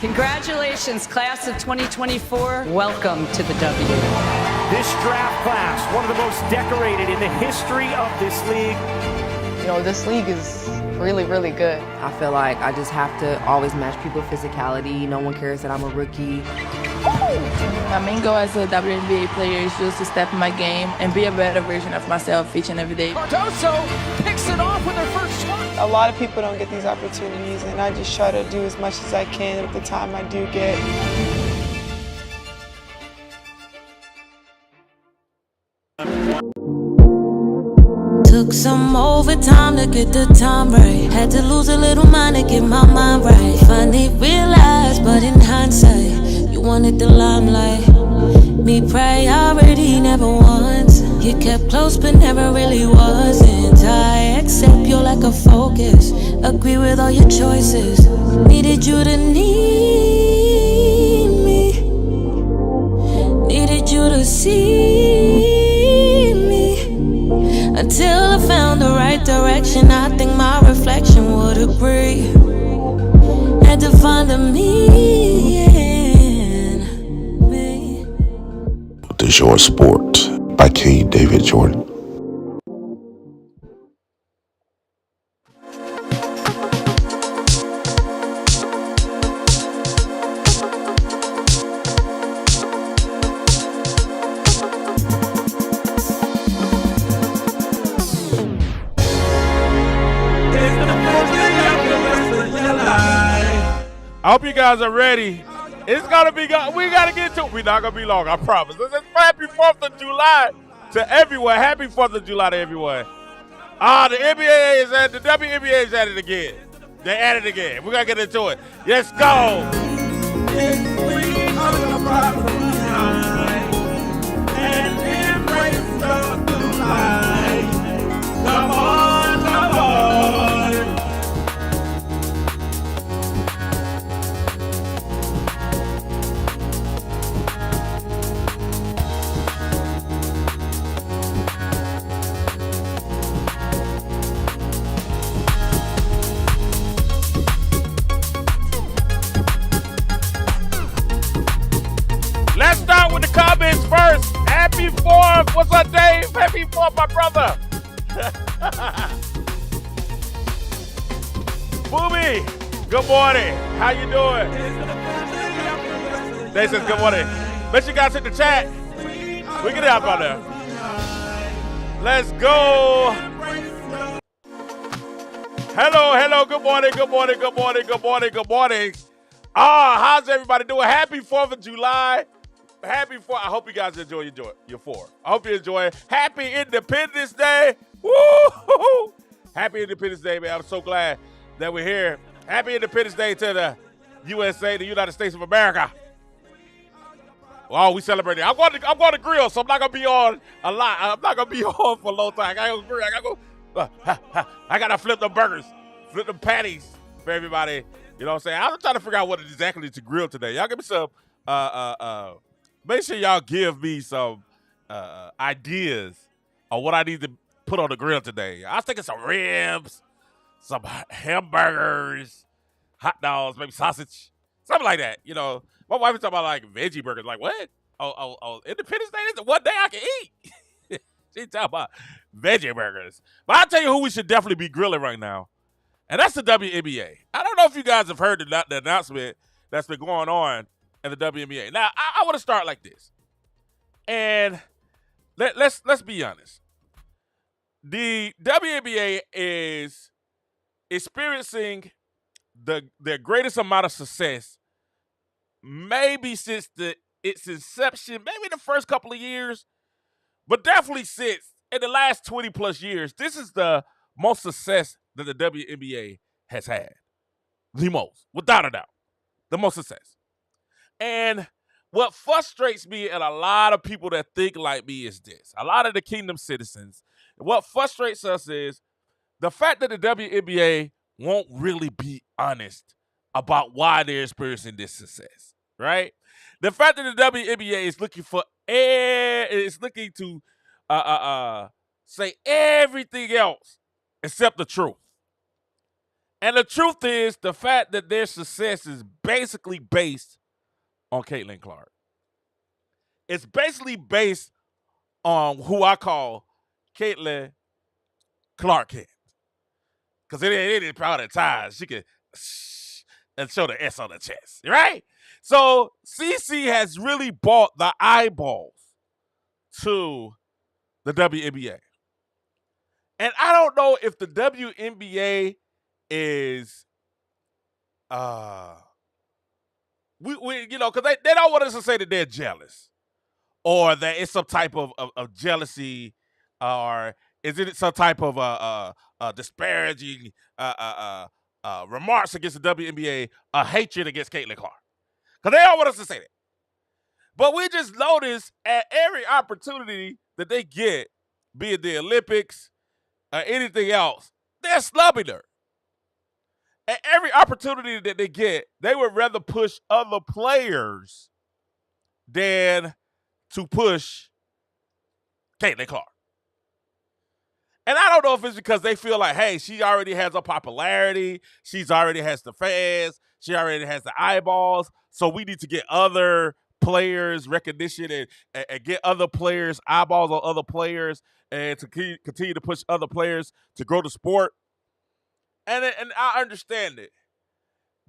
Congratulations, class of 2024. Welcome to the W. This draft class, one of the most decorated in the history of this league. You know, this league is really, really good. I feel like I just have to always match people's physicality. No one cares that I'm a rookie. My main goal as a WNBA player is just to step in my game and be a better version of myself each and every day. Cardoso picks it off with her first shot. A lot of people don't get these opportunities, and I just try to do as much as I can at the time I do get. Took some overtime to get the time right. Had to lose a little mind to get my mind right. Finally realized, but in hindsight, you wanted the limelight. Me priority never once. You kept close but never really wasn't. I accept your lack of focus. Agree with all your choices. Needed you to need me. Needed you to see me. Until I found the right direction, I think my reflection would agree. Had to find the me in me. The Short Sport by King David Jordan. I hope you guys are ready. It's gonna be good. We gotta get to it. We're not gonna be long, I promise. It's happy 4th of July to everyone. Happy 4th of July to everyone. The NBA is at the WNBA is at it again. They at it again. We're gonna get into it. Let's go. Come on, come on. Let's start with the comments first. Happy 4th. What's up, Dave? Happy 4th, my brother. Booby, good morning. How you doing? They says good morning. Make sure you guys hit the chat. We get it up on there. Let's go. Hello. Good morning. How's everybody doing? Happy 4th of July. Happy 4th. I hope you guys enjoy your 4th. I hope you enjoy it. Happy Independence Day. Woo! Happy Independence Day, man. I'm so glad that we're here. Happy Independence Day to the USA, the United States of America. Oh, we celebrating. I'm going to grill, so I'm not gonna be on a lot. I'm not gonna be on for a long time. I gotta grill. I gotta flip the burgers, flip the patties for everybody. You know what I'm saying? I'm trying to figure out what exactly to grill today. Y'all give me some. Make sure y'all give me some ideas on what I need to put on the grill today. I was thinking some ribs, some hamburgers, hot dogs, maybe sausage, something like that. You know, my wife is talking about like veggie burgers. Like what? Oh, Independence Day is the one day I can eat. She's talking about veggie burgers. But I'll tell you who we should definitely be grilling right now, and that's the WNBA. I don't know if you guys have heard the announcement that's been going on in the WNBA. Now, I want to start like this, and let's be honest. The WNBA is experiencing their greatest amount of success, maybe since its inception, maybe the first couple of years, but definitely since in the last 20 plus years. This is the most success that the WNBA has had. The most, without a doubt, the most success. And what frustrates me and a lot of people that think like me is this. A lot of the Kingdom citizens, what frustrates us is the fact that the WNBA won't really be honest about why they're experiencing this success, right? The fact that the WNBA is looking to say everything else except the truth. And the truth is, the fact that their success is basically based on Caitlin Clark. It's basically based on who I call Caitlin Clark Kent. Because it ain't proud of ties. She can and show the S on the chest, right? So CC has really bought the eyeballs to the WNBA. And I don't know if the WNBA is we you know, because they don't want us to say that they're jealous or that it's some type of jealousy, or is it some type of disparaging remarks against the WNBA, a hatred against Caitlin Clark. Because they don't want us to say that. But we just notice at every opportunity that they get, be it the Olympics or anything else, they're snubbing her. At every opportunity that they get, they would rather push other players than to push Caitlin Clark. And I don't know if it's because they feel like, hey, she already has a popularity. She's already has the fans. She already has the eyeballs. So we need to get other players recognition and get other players eyeballs on other players and to continue to push other players to grow the sport. And I understand it.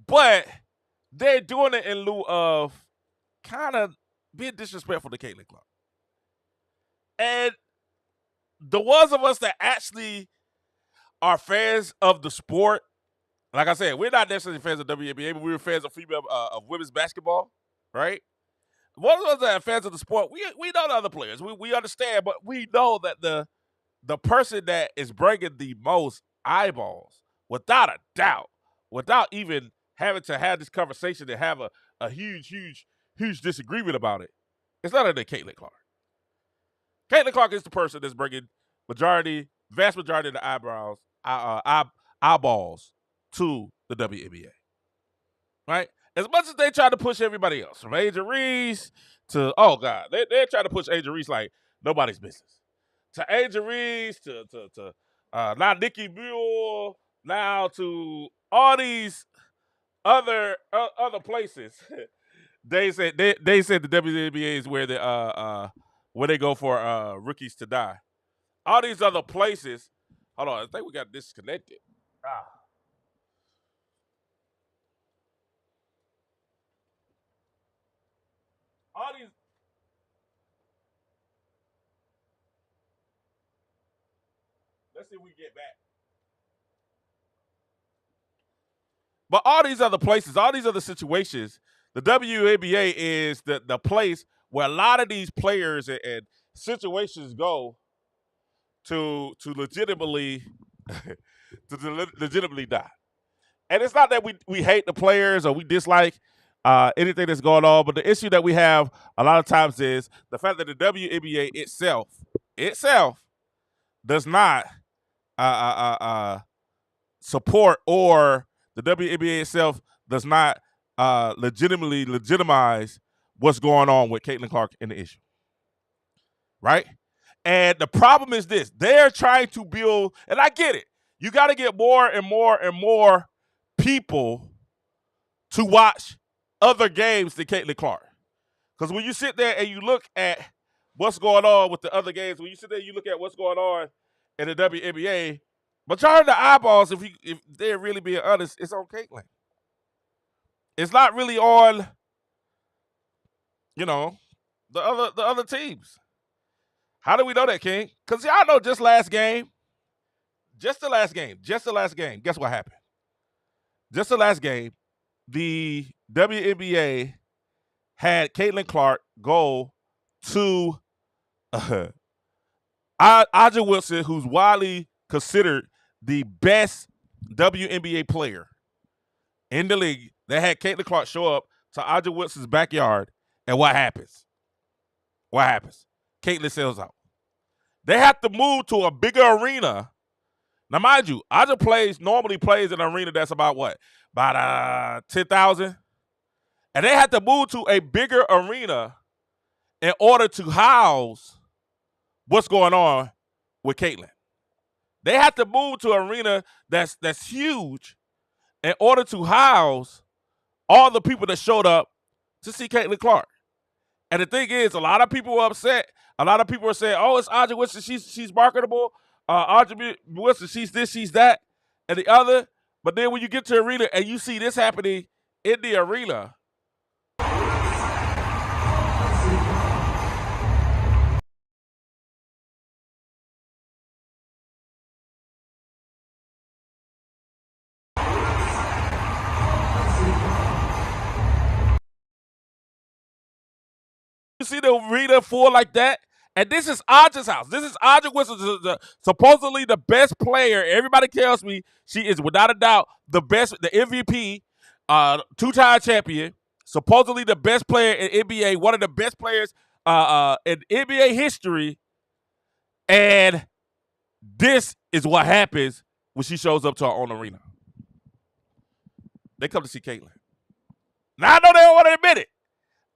But they're doing it in lieu of kind of being disrespectful to Caitlin Clark. And the ones of us that actually are fans of the sport, like I said, we're not necessarily fans of WNBA, but we're fans of of women's basketball, right? One of us that are fans of the sport, we know the other players. We understand, but we know that the person that is bringing the most eyeballs, without a doubt, without even having to have this conversation and have a huge disagreement about it, it's not under Caitlin Clark. Caitlin Clark is the person that's bringing vast majority of the eyeballs to the WNBA, right? As much as they try to push everybody else, from Angel Reese to, oh God, they're trying to push Angel Reese like nobody's business. To Angel Reese, to now Nika Muhl, now to all these other places. They said the WNBA is where they go for rookies to die. All these other places. Hold on, I think we got disconnected. All these. Let's see if we get back. But all these other places, all these other situations, the WNBA is the place where a lot of these players and situations go to legitimately die. And it's not that we hate the players or we dislike anything that's going on, but the issue that we have a lot of times is the fact that the WNBA itself does not support, or the WNBA itself does not legitimize what's going on with Caitlin Clark in the issue, right? And the problem is this: they're trying to build, and I get it. You got to get more and more people to watch other games than Caitlin Clark. Because when you sit there and you look at what's going on with the other games, when you sit there and you look at what's going on in the WNBA, majority of the eyeballs, if they're really being honest, it's on Caitlin. It's not really on, the other teams. How do we know that, King? Because y'all know just the last game, guess what happened? Just the last game, the WNBA had Caitlin Clark go to Angel Wilson, who's widely considered the best WNBA player in the league. They had Caitlin Clark show up to Angel Wilson's backyard, and what happens? Caitlin sells out. They have to move to a bigger arena. Now, mind you, Angel normally plays in an arena that's about what? About 10,000? And they have to move to a bigger arena in order to house what's going on with Caitlin. They have to move to an arena that's huge in order to house all the people that showed up to see Caitlin Clark. And the thing is, a lot of people were upset. A lot of people are saying, "Oh, it's Angel Wilson. She's marketable. Angel Wilson, she's this, she's that, and the other." But then when you get to the arena and you see this happening in the arena, you see the arena full like that, and this is Angel's house. This is Angel Wilson, supposedly the best player. Everybody tells me she is without a doubt the best, the MVP, two-time champion, supposedly the best player in NBA, one of the best players in NBA history. And this is what happens when she shows up to our own arena. They come to see Caitlin. Now I know they don't want to admit it.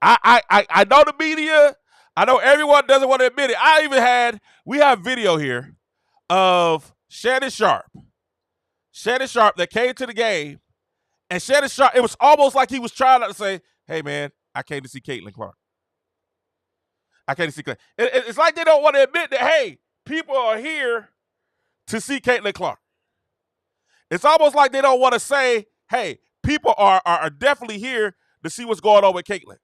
I know the media. I know everyone doesn't want to admit it. We have video here of Shannon Sharp that came to the game, and Shannon Sharp, it was almost like he was trying to say, "Hey man, I came to see Caitlin Clark. I came to see Caitlin." It's like they don't want to admit that, hey, people are here to see Caitlin Clark. It's almost like they don't want to say, hey, people are definitely here to see what's going on with Caitlin.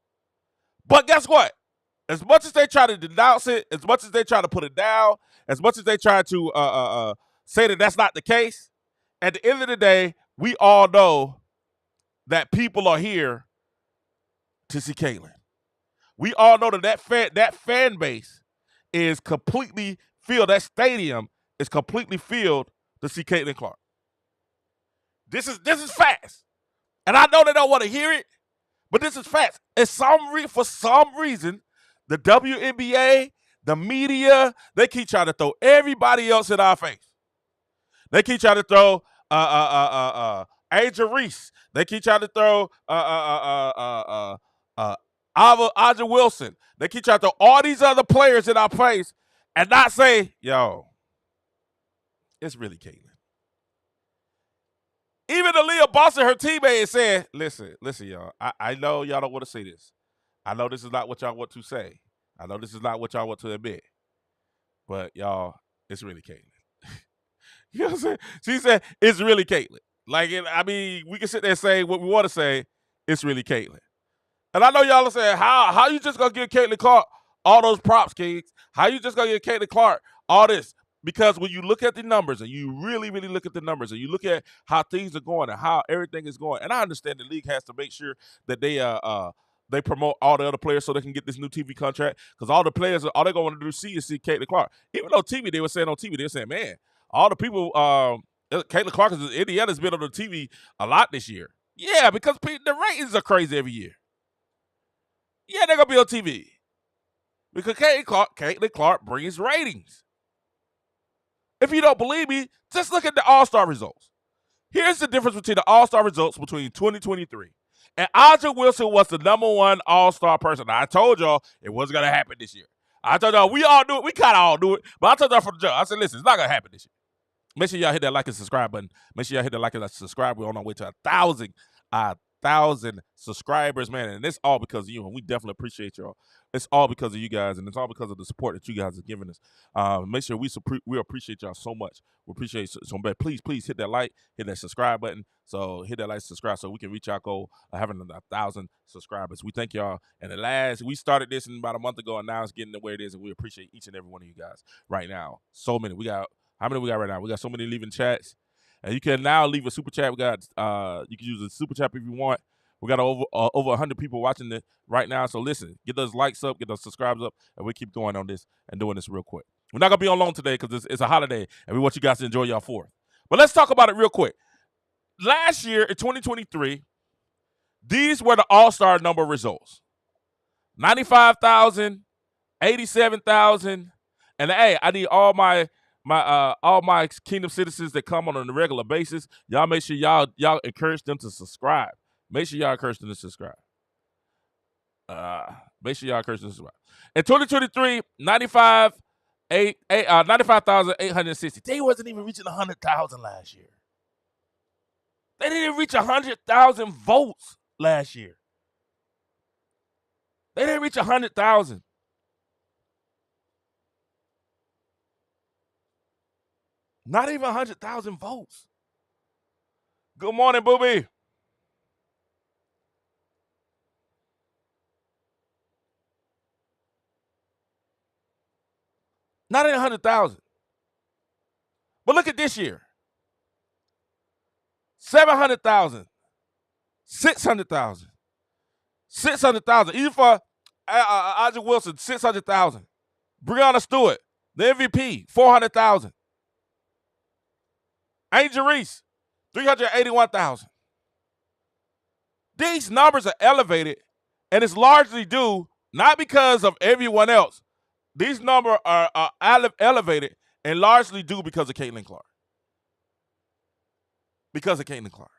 But guess what? As much as they try to denounce it, as much as they try to put it down, as much as they try to say that that's not the case, at the end of the day, we all know that people are here to see Caitlin. We all know that fan base is completely filled. That stadium is completely filled to see Caitlin Clark. This is fast, and I know they don't want to hear it, but this is fast. For some reason, the WNBA, the media, they keep trying to throw everybody else in our face. They keep trying to throw Angel Reese. They keep trying to throw Angel Wilson. They keep trying to throw all these other players in our face and not say, yo, it's really Caitlin. Even Aaliyah Boston, her teammate, said, listen, y'all. I know y'all don't want to say this. I know this is not what y'all want to say. I know this is not what y'all want to admit. But, y'all, it's really Caitlin. You know what I'm saying? She said, it's really Caitlin. Like, we can sit there and say what we want to say. It's really Caitlin. And I know y'all are saying, how you just going to give Caitlin Clark all those props, Kings? How you just going to give Caitlin Clark all this? Because when you look at the numbers and you really, really look at the numbers and you look at how things are going and how everything is going, and I understand the league has to make sure that they promote all the other players so they can get this new TV contract, because all the players, all they're going to do is see Caitlin Clark. Even though they were saying on TV, they were saying, man, all the people, Caitlin Clark, Indiana's been on the TV a lot this year. Yeah, because the ratings are crazy every year. Yeah, they're going to be on TV. Because Caitlin Clark brings ratings. If you don't believe me, just look at the All-Star results. Here's the difference between the All-Star results between 2023. And Angel Wilson was the #1 All-Star person. Now, I told y'all it wasn't going to happen this year. I told y'all we all do it. We kind of all do it. But I told y'all from the jump. I said, listen, it's not going to happen this year. Make sure y'all hit that like and subscribe button. Make sure y'all hit that like and subscribe. We're on our way to 1,000 subscribers, man. And it's all because of you. And we definitely appreciate y'all. It's all because of you guys, and it's all because of the support that you guys are giving us. Make sure we appreciate y'all so much. We appreciate so much. Please hit that like, hit that subscribe button. So hit that like, subscribe, so we can reach our goal of having 1,000 subscribers. We thank y'all. And we started this about a month ago, and now it's getting to where it is, and we appreciate each and every one of you guys right now. So many. How many we got right now? We got so many leaving chats. And you can now leave a super chat. We got you can use a super chat if you want. We got over 100 people watching it right now. So listen, get those likes up, get those subscribes up, and we keep going on this and doing this real quick. We're not going to be on long today because it's a holiday, and we want you guys to enjoy y'all 4th. But let's talk about it real quick. Last year in 2023, these were the All-Star number results. 95,000, 87,000. And hey, I need all my Kingdom citizens that come on a regular basis. Y'all make sure y'all encourage them to subscribe. Make sure y'all encourage them to subscribe. Make sure y'all encourage them to subscribe. In 2023, 95,860. They wasn't even reaching 100,000 last year. They didn't reach 100,000 votes last year. They didn't reach 100,000. Not even 100,000 votes. Good morning, Booby. Not in 100,000. But look at this year. 700,000. 600,000. 600,000. Even for Angel Wilson, 600,000. Breonna Stewart, the MVP, 400,000. Angel Reese, 381,000. These numbers are elevated, and it's largely due not because of everyone else. These numbers are elevated and largely due because of Caitlin Clark. Because of Caitlin Clark.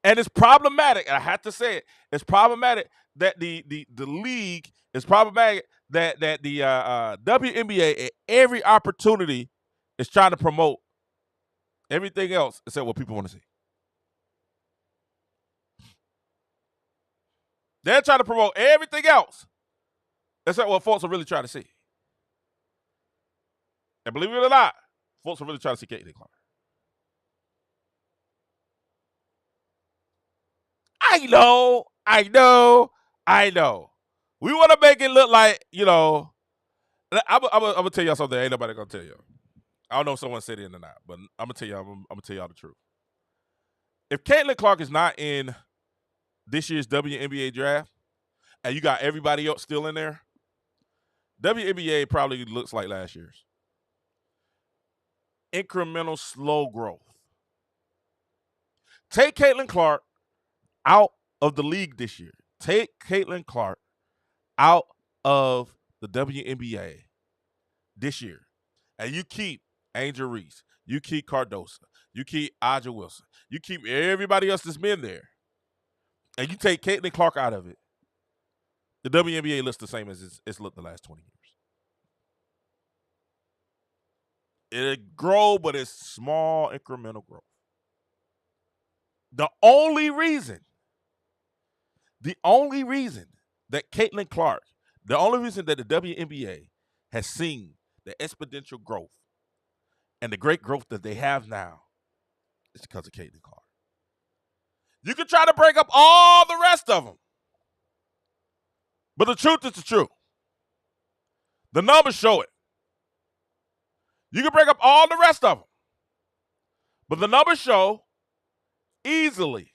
And it's problematic, and I have to say it, it's problematic that the league is problematic that the WNBA at every opportunity is trying to promote everything else except what people want to see. They're trying to promote everything else except what folks are really trying to see. And believe it or not, folks are really trying to see Caitlin Clark. I know. We want to make it look like, I'm going to tell y'all something ain't nobody going to tell you. I don't know if someone said it or not, but I'm going to tell y'all the truth. If Caitlin Clark is not in this year's WNBA draft, and you got everybody else still in there, WNBA probably looks like last year's. Incremental, slow growth. Take Caitlin Clark out of the league this year. Take Caitlin Clark out of the WNBA this year. And you keep Angel Reese. You keep Cardosa. You keep Angel Wilson. You keep everybody else that's been there. And you take Caitlin Clark out of it. The WNBA looks the same as it's looked the last 20 years. It'll grow, but it's small, incremental growth. The only reason that Caitlin Clark, the only reason that the WNBA has seen the exponential growth and the great growth that they have now is because of Caitlin Clark. You can try to break up all the rest of them, but the truth is the truth. The numbers show it. You can break up all the rest of them, but the numbers show easily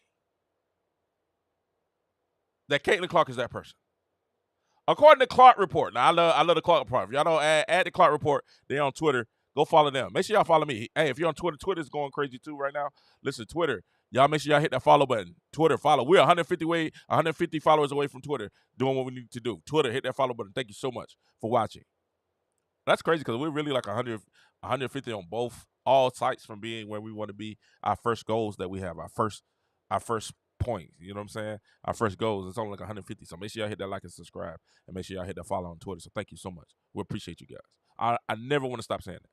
that Caitlin Clark is that person. According to Clark Report, now I love the Clark Report. If y'all don't add the Clark Report, they're on Twitter. Go follow them. Make sure y'all follow me. Hey, if you're on Twitter, Twitter's going crazy too right now. Listen, Twitter, y'all make sure y'all hit that follow button. Twitter, follow. We're 150 followers away from Twitter doing what we need to do. Twitter, hit that follow button. Thank you so much for watching. That's crazy because we're really like 150 on all sites from being where we want to be. Our first goals that we have, our first point. You know what I'm saying? Our first goals. It's only like 150. So make sure y'all hit that like and subscribe, and make sure y'all hit that follow on Twitter. So thank you so much. We appreciate you guys. I never want to stop saying that.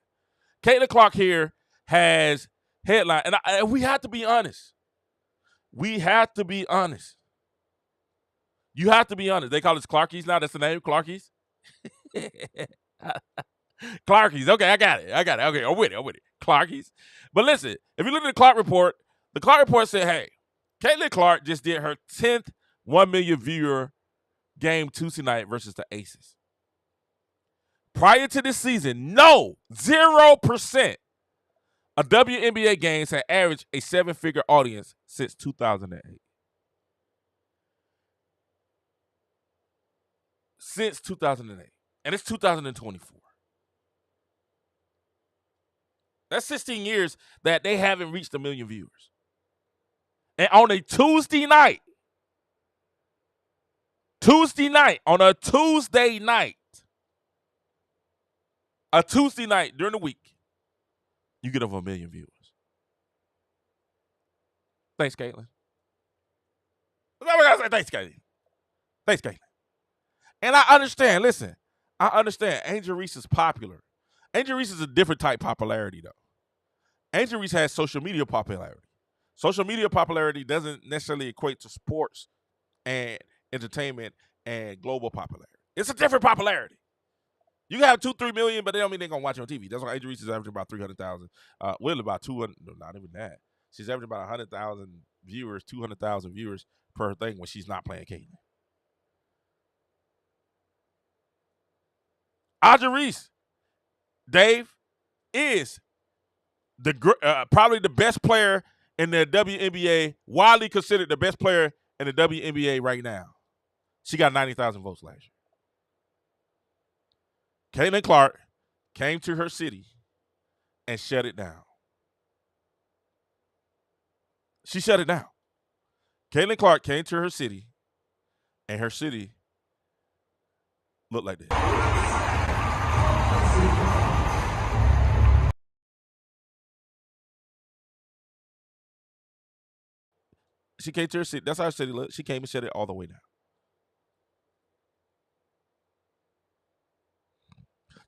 Caitlin Clark here has headline, and we have to be honest. We have to be honest. You have to be honest. They call us Clarkies now. That's the name, Clarkies. Clarkies. Okay, I got it. Okay, I'm with it. Clarkies. But listen, if you look at the Clark Report said, hey, Caitlin Clark just did her 10th 1 million viewer game Tuesday night versus the Aces. Prior to this season, 0% of WNBA games had averaged a 7-figure audience since 2008. Since 2008. And it's 2024. That's 16 years that they haven't reached 1 million viewers. And on a Tuesday night, a Tuesday night during the week, you get over 1 million viewers. Thanks, Caitlin. That's what I gotta say. Thanks, Caitlin. And I understand. Listen, I understand. Angel Reese is popular. Angel Reese is a different type of popularity, though. Angel Reese has social media popularity. Social media popularity doesn't necessarily equate to sports and entertainment and global popularity. It's a different popularity. You can have 2-3 million, but they don't mean they're going to watch you on TV. That's why Angel Reese is averaging about 300,000. Will about 200, no, not even that. She's averaging about 100,000 viewers, 200,000 viewers per thing when she's not playing Caitlin. Angel Reese, Dave, is probably the best player in the WNBA, widely considered the best player in the WNBA right now. She got 90,000 votes last year. Caitlin Clark came to her city and shut it down. She shut it down. Caitlin Clark came to her city, and her city looked like this. She came to her city. That's how her city looked. She came and shut it all the way down.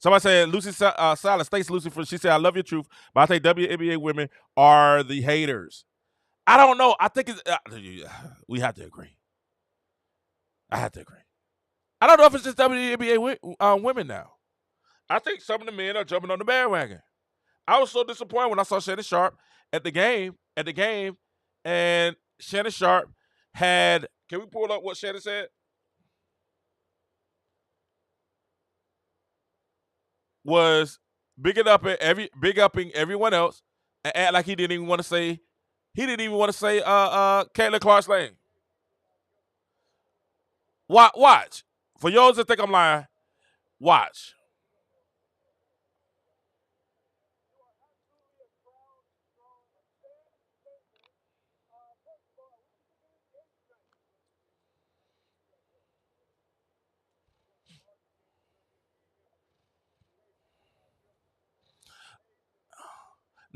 Somebody said, Lucy Silas, thanks, Lucy, she said, I love your truth, but I think WNBA women are the haters. I don't know. I think we have to agree. I have to agree. I don't know if it's just WNBA women now. I think some of the men are jumping on the bandwagon. I was so disappointed when I saw Shannon Sharp at the game, and Shannon Sharp had, can we pull up what Shannon said? Was bigging upping everyone else and act like he didn't even want to say Caitlin Clark's name. Watch. For those that think I'm lying, watch.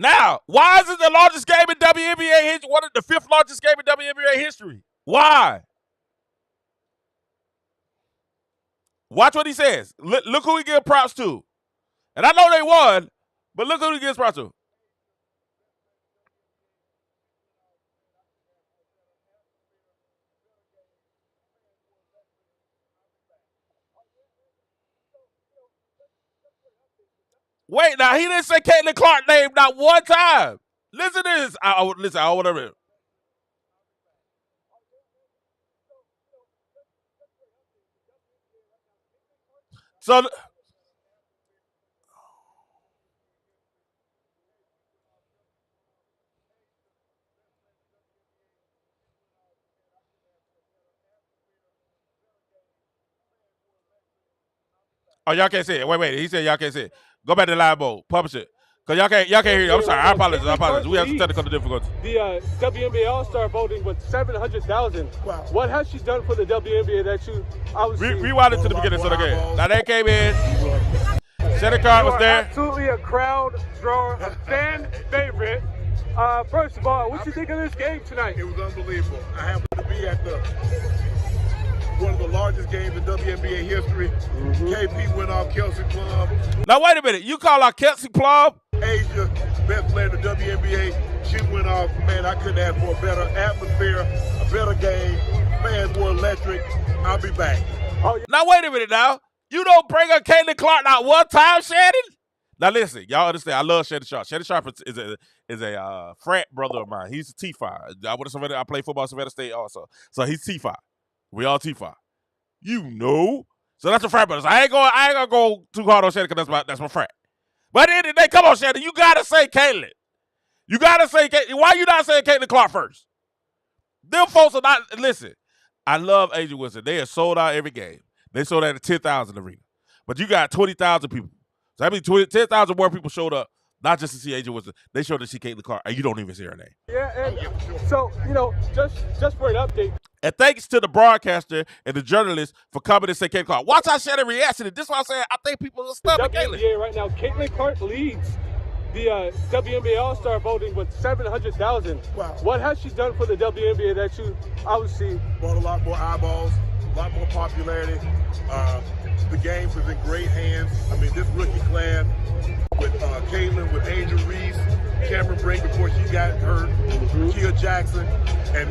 Now, why is it the largest game in WNBA history? What is the 5th largest game in WNBA history? Why? Watch what he says. Look who he gives props to. And I know they won, but look who he gives props to. Wait, now he didn't say Caitlin Clark's name not one time. Listen to this. I want to read. So oh, y'all can't see it. Wait. He said y'all can't see it. Go back to the live mode. Publish it. Because y'all can't hear it. I'm sorry. I apologize. We have some technical difficulties. The WNBA All-Star voting with 700,000. Wow. What has she done for the WNBA that you obviously... Rewind it to the beginning of the game. Now they came in. Shannon Clark was there. Absolutely a crowd drawer, a fan favorite. First of all, what you think of this game tonight? It was unbelievable. I happened to be at one of the largest games in WNBA history. KP went off, Kelsey Plum. Now, wait a minute. You call out Kelsey Plum? Asia, best player in the WNBA. She went off. Man, I couldn't ask for a better atmosphere, a better game. Fans were electric. I'll be back. Oh, yeah. Now, wait a minute now. You don't bring up Caitlin Clark not one time, Shannon? Now, listen. Y'all understand. I love Shannon Sharp. Shannon Sharp is a frat brother of mine. He's a T5. I play football at Savannah State also. So he's T5. We all T5. You know. So that's a frat brothers. I ain't gonna go too hard on Shannon because that's my frat. But at the end of the day, come on, Shannon. You gotta say Caitlin. You gotta say Caitlin. Why you not saying Caitlin Clark first? Them folks are not. Listen, I love Angel Wilson. They are sold out every game. They sold out at 10,000 arena. But you got 20,000 people. So that means 10,000 more people showed up, not just to see Angel Wilson. They showed to see Caitlin Clark, and you don't even see her name. Yeah, and so, just for an update. And thanks to the broadcaster and the journalists for coming and say Caitlin Clark. Watch how Shannon reacts to it. This is what I'm saying. I think people are snubbing Caitlin. WNBA right now, Caitlin Clark leads the WNBA All-Star voting with 700,000. Wow. What has she done for the WNBA that you obviously... Brought a lot more eyeballs, a lot more popularity. The game was in great hands. I mean, this rookie class with Caitlin, with Angel Reese, Cameron Brink before she got hurt, Kia Jackson, and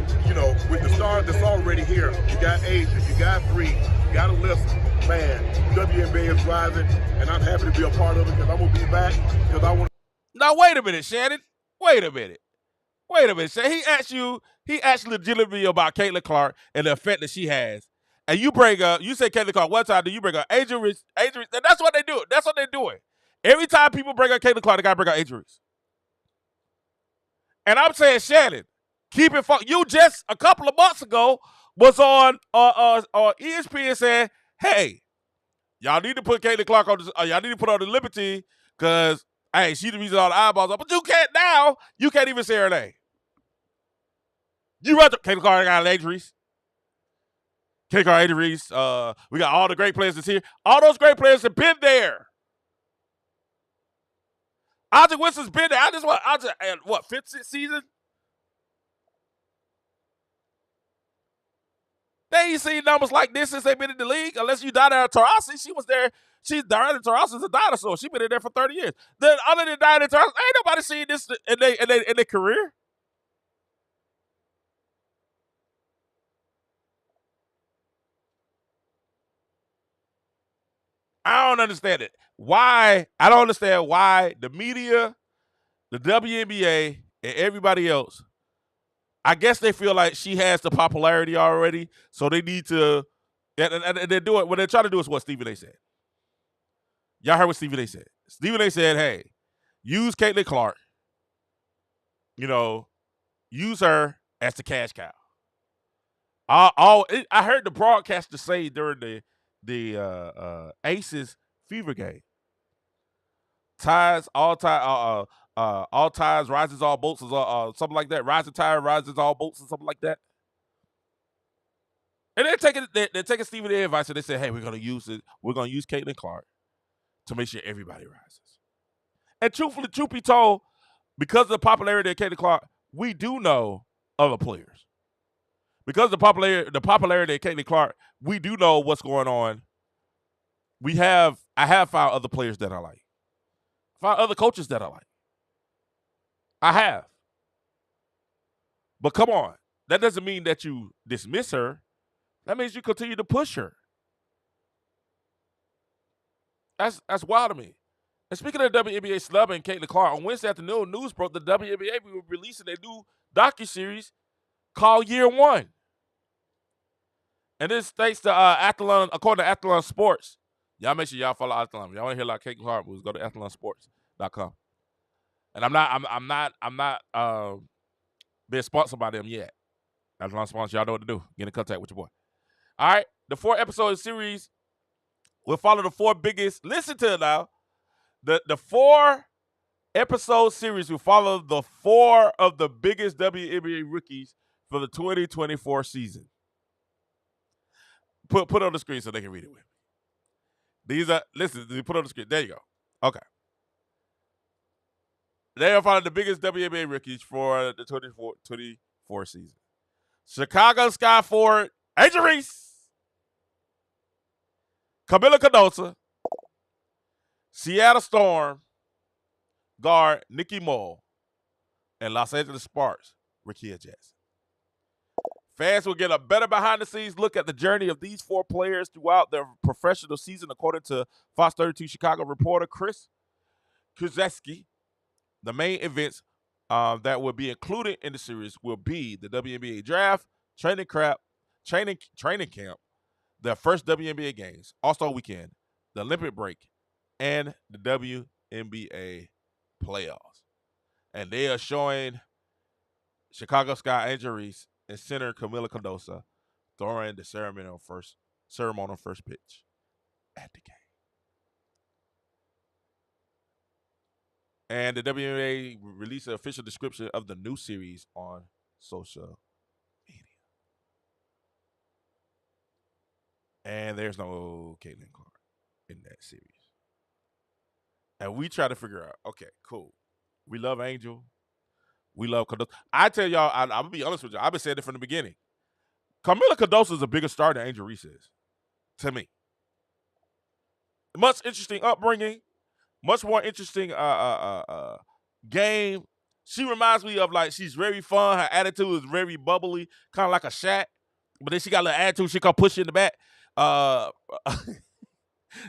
with the star that's already here, you got Asia, you got Bree, you got Alyssa. Man, WNBA is rising, and I'm happy to be a part of it because I'm gonna be back because I want. Now wait a minute, Shannon. Wait a minute, Shannon. He asked legitimately about Caitlin Clark and the effect that she has. And you say Caitlin Clark one time, then you bring up Angel Reese, and that's what they do. That's what they're doing. Every time people bring up Caitlin Clark, they gotta bring up Angel Reese. And I'm saying, Shannon, keep it fun. You just a couple of months ago was on ESPN saying, hey, y'all need to put Caitlin Clark on this, y'all need to put her on the Liberty because hey, she's the reason all the eyeballs up. But you can't now. You can't even say her name. You rather Caitlin Clark got Angel Reese. Caitlin Clark, Angel Reese. We got all the great players that's here. All those great players have been there. Aja Winston's been there. Fifth, sixth season? They ain't seen numbers like this since they've been in the league. Unless you Diana Taurasi. She was there. Diana Taurasi's a dinosaur. She's been in there for 30 years. Then other than Diana Taurasi, ain't nobody seen this in their career. I don't understand it. I don't understand why the media, the WNBA, and everybody else, I guess they feel like she has the popularity already, so they need to, and they do it. What they're trying to do is what Stephen A. said. Y'all heard what Stephen A. said. Stephen A. said, hey, use Caitlin Clark, use her as the cash cow. I heard the broadcaster say during the Aces Fever game, all tides rises all boats, something like that. Rising tide rises all boats, or something like that. And they're taking Stephen A. advice, and they said, hey, we're gonna use Caitlin Clark to make sure everybody rises. And truthfully, truth be told, because of the popularity of Caitlin Clark, we do know other players. Because of the popularity of Caitlin Clark, we do know what's going on. I have found other players that I like. Found other coaches that I like. I have. But come on. That doesn't mean that you dismiss her. That means you continue to push her. That's wild to me. And speaking of WNBA snubbing Caitlin Clark, on Wednesday afternoon, news broke the WNBA will be releasing a new docuseries called Year One. And this thanks to according to Athlon Sports. Y'all make sure y'all follow Athlon. Y'all want to hear a lot of Caitlin Clark moves, go to athlonsports.com. And I'm not being sponsored by them yet. Athlon Sports, y'all know what to do. Get in contact with your boy. All right, the 4-episode series will follow the 4 biggest. Listen to it now. The 4-episode series will follow the 4 of the biggest WNBA rookies for the 2024 season. Put on the screen so they can read it with me. Put on the screen. There you go. Okay. They are following the biggest WNBA rookies for the 2024 season. Chicago Sky forward, Angel Reese. Camila Cardoso. Seattle Storm guard Nika Muhl. And Los Angeles Sparks, Rickea Jackson. Fans will get a better behind-the-scenes look at the journey of these 4 players throughout their professional season, according to Fox 32 Chicago reporter Chris Kuzeski. The main events that will be included in the series will be the WNBA draft, training camp, the first WNBA games, All-Star Weekend, the Olympic break, and the WNBA playoffs. And they are showing Chicago Sky Angel Reese and center Camila Cardoso during the ceremonial first pitch at the game. And the WNBA released an official description of the new series on social media. And there's no Caitlin Clark in that series. And we try to figure out, okay, cool. We love Angel. We love Cardoso. I tell y'all, I'm going to be honest with you. I've been saying it from the beginning. Camila Cardoso is a bigger star than Angel Reese is, to me. Much interesting upbringing. Much more interesting game She reminds me of, like, she's very fun. Her attitude is very bubbly, kind of like a Shaq. But then she got a little attitude. She can push you in the back.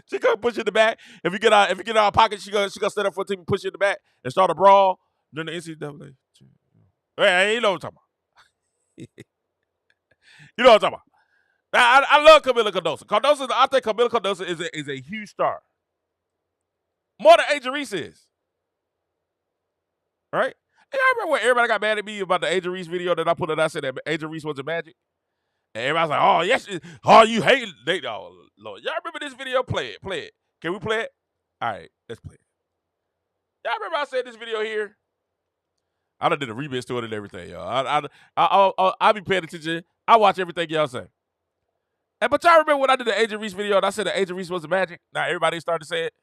She can push you in the back. If you get out of pocket, she gonna stand up for a team and push you in the back and start a brawl. Then the NCAA. Hey, you know what I'm talking about. You know what I'm talking about. I love Kamilla Cardoso. I think Kamilla Cardoso is a huge star. More than Angel Reese is. Right? And I remember when everybody got mad at me about the Angel Reese video that I put up. I said that Angel Reese wasn't Magic. And everybody's like, oh, yes. Oh, you hate it. Oh, Lord. Y'all remember this video? Play it. Can we play it? All right, let's play it. Y'all remember I said this video here? I done did a remix to it and everything, y'all. I'll be paying attention. I watch everything y'all say. But y'all remember when I did the Angel Reese video and I said that Angel Reese wasn't Magic? Now everybody started to say it.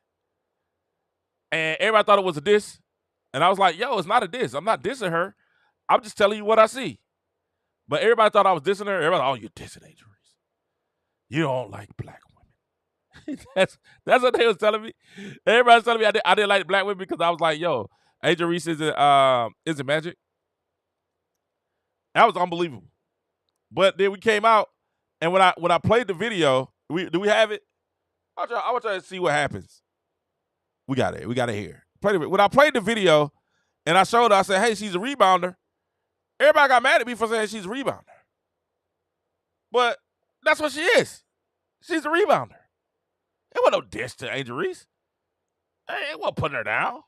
And everybody thought it was a diss. And I was like, yo, it's not a diss. I'm not dissing her. I'm just telling you what I see. But everybody thought I was dissing her. Everybody, oh, you're dissing Angel Reese. You don't like black women. that's what they was telling me. Everybody was telling me I didn't like black women because I was like, yo, Angel Reese isn't Magic. That was unbelievable. But then we came out, and when I played the video, do we have it? I want y'all to see what happens. We got it. We got it here. When I played the video and I showed her, I said, hey, she's a rebounder. Everybody got mad at me for saying she's a rebounder. But that's what she is. She's a rebounder. It wasn't no diss to Angel Reese. It wasn't putting her down.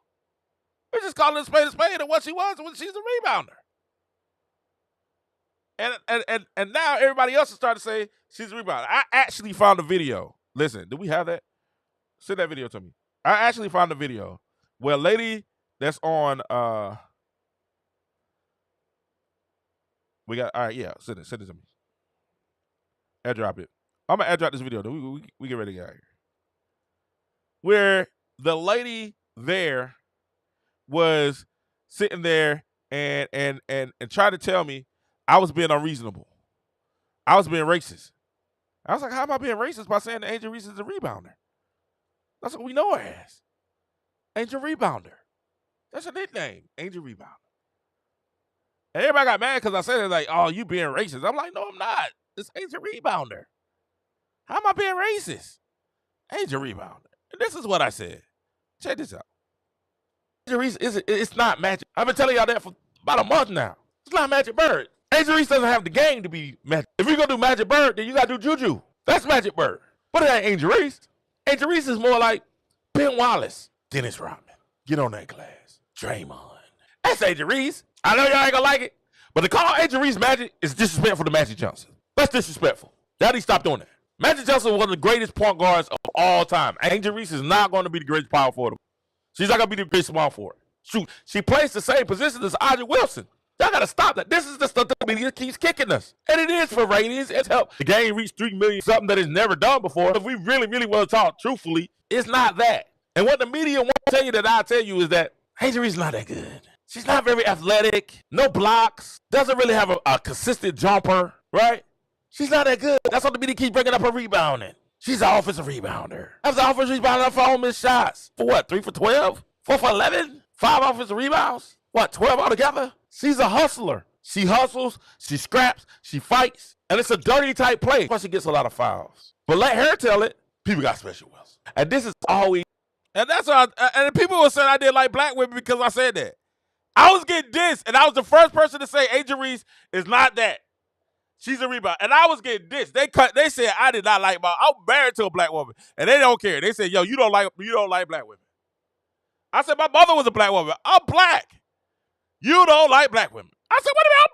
We're just calling a spade and what she was when she's a rebounder. And now everybody else is starting to say she's a rebounder. I actually found a video. Listen, do we have that? Send that video to me. I actually found a video where a lady that's on we got all right, yeah, send it to me. Airdrop it. I'm gonna airdrop this video. We get ready to get out of here. Where the lady there was sitting there and trying to tell me I was being unreasonable. I was being racist. I was like, how am I being racist by saying that Angel Reese is a rebounder? That's what we know her as. Angel Rebounder. That's her nickname, Angel Rebounder. And everybody got mad because I said it like, oh, you being racist. I'm like, no, I'm not. It's Angel Rebounder. How am I being racist? Angel Rebounder. And this is what I said. Check this out. Angel Reese, it's not Magic. I've been telling y'all that for about a month now. It's not Magic Bird. Angel Reese doesn't have the game to be Magic. If you're going to do Magic Bird, then you got to do Juju. That's Magic Bird. But it ain't Angel Reese. Angel Reese is more like Ben Wallace, Dennis Rodman. Get on that class. Draymond. That's Angel Reese. I know y'all ain't gonna like it, but to call Angel Reese Magic is disrespectful to Magic Johnson. That's disrespectful. Y'all need to stop doing that. Magic Johnson was one of the greatest point guards of all time. Angel Reese is not going to be the greatest power forward. She's not going to be the greatest small forward. Shoot, she plays the same position as Audrey Wilson. Y'all got to stop that. This is the stuff that the media keeps kicking us. And it is for ratings. It's helped the game reach 3 million, something that is never done before. If we really, really want to talk truthfully, it's not that. And what the media won't tell you that I'll tell you is that Angel Reese is not that good. She's not very athletic, no blocks, doesn't really have a consistent jumper, right? She's not that good. That's what the media keeps bringing up her rebounding. She's an offensive rebounder. That's an offensive rebounder for all missed shots. For what, 3 for 12? 4 for 11? 5 offensive rebounds? What, 12 altogether? She's a hustler. She hustles, she scraps, she fights, and it's a dirty type play. Plus she gets a lot of fouls. But let her tell it, people got special wills. And this is always, and that's why, and people were saying I didn't like black women because I said that. I was getting dissed, and I was the first person to say Angel Reese is not that. She's a rebound. And I was getting dissed. They said I did not like I'm married to a black woman. And they don't care. They said, yo, you don't like black women. I said, my mother was a black woman. I'm black. You don't like black women. I said, what do you mean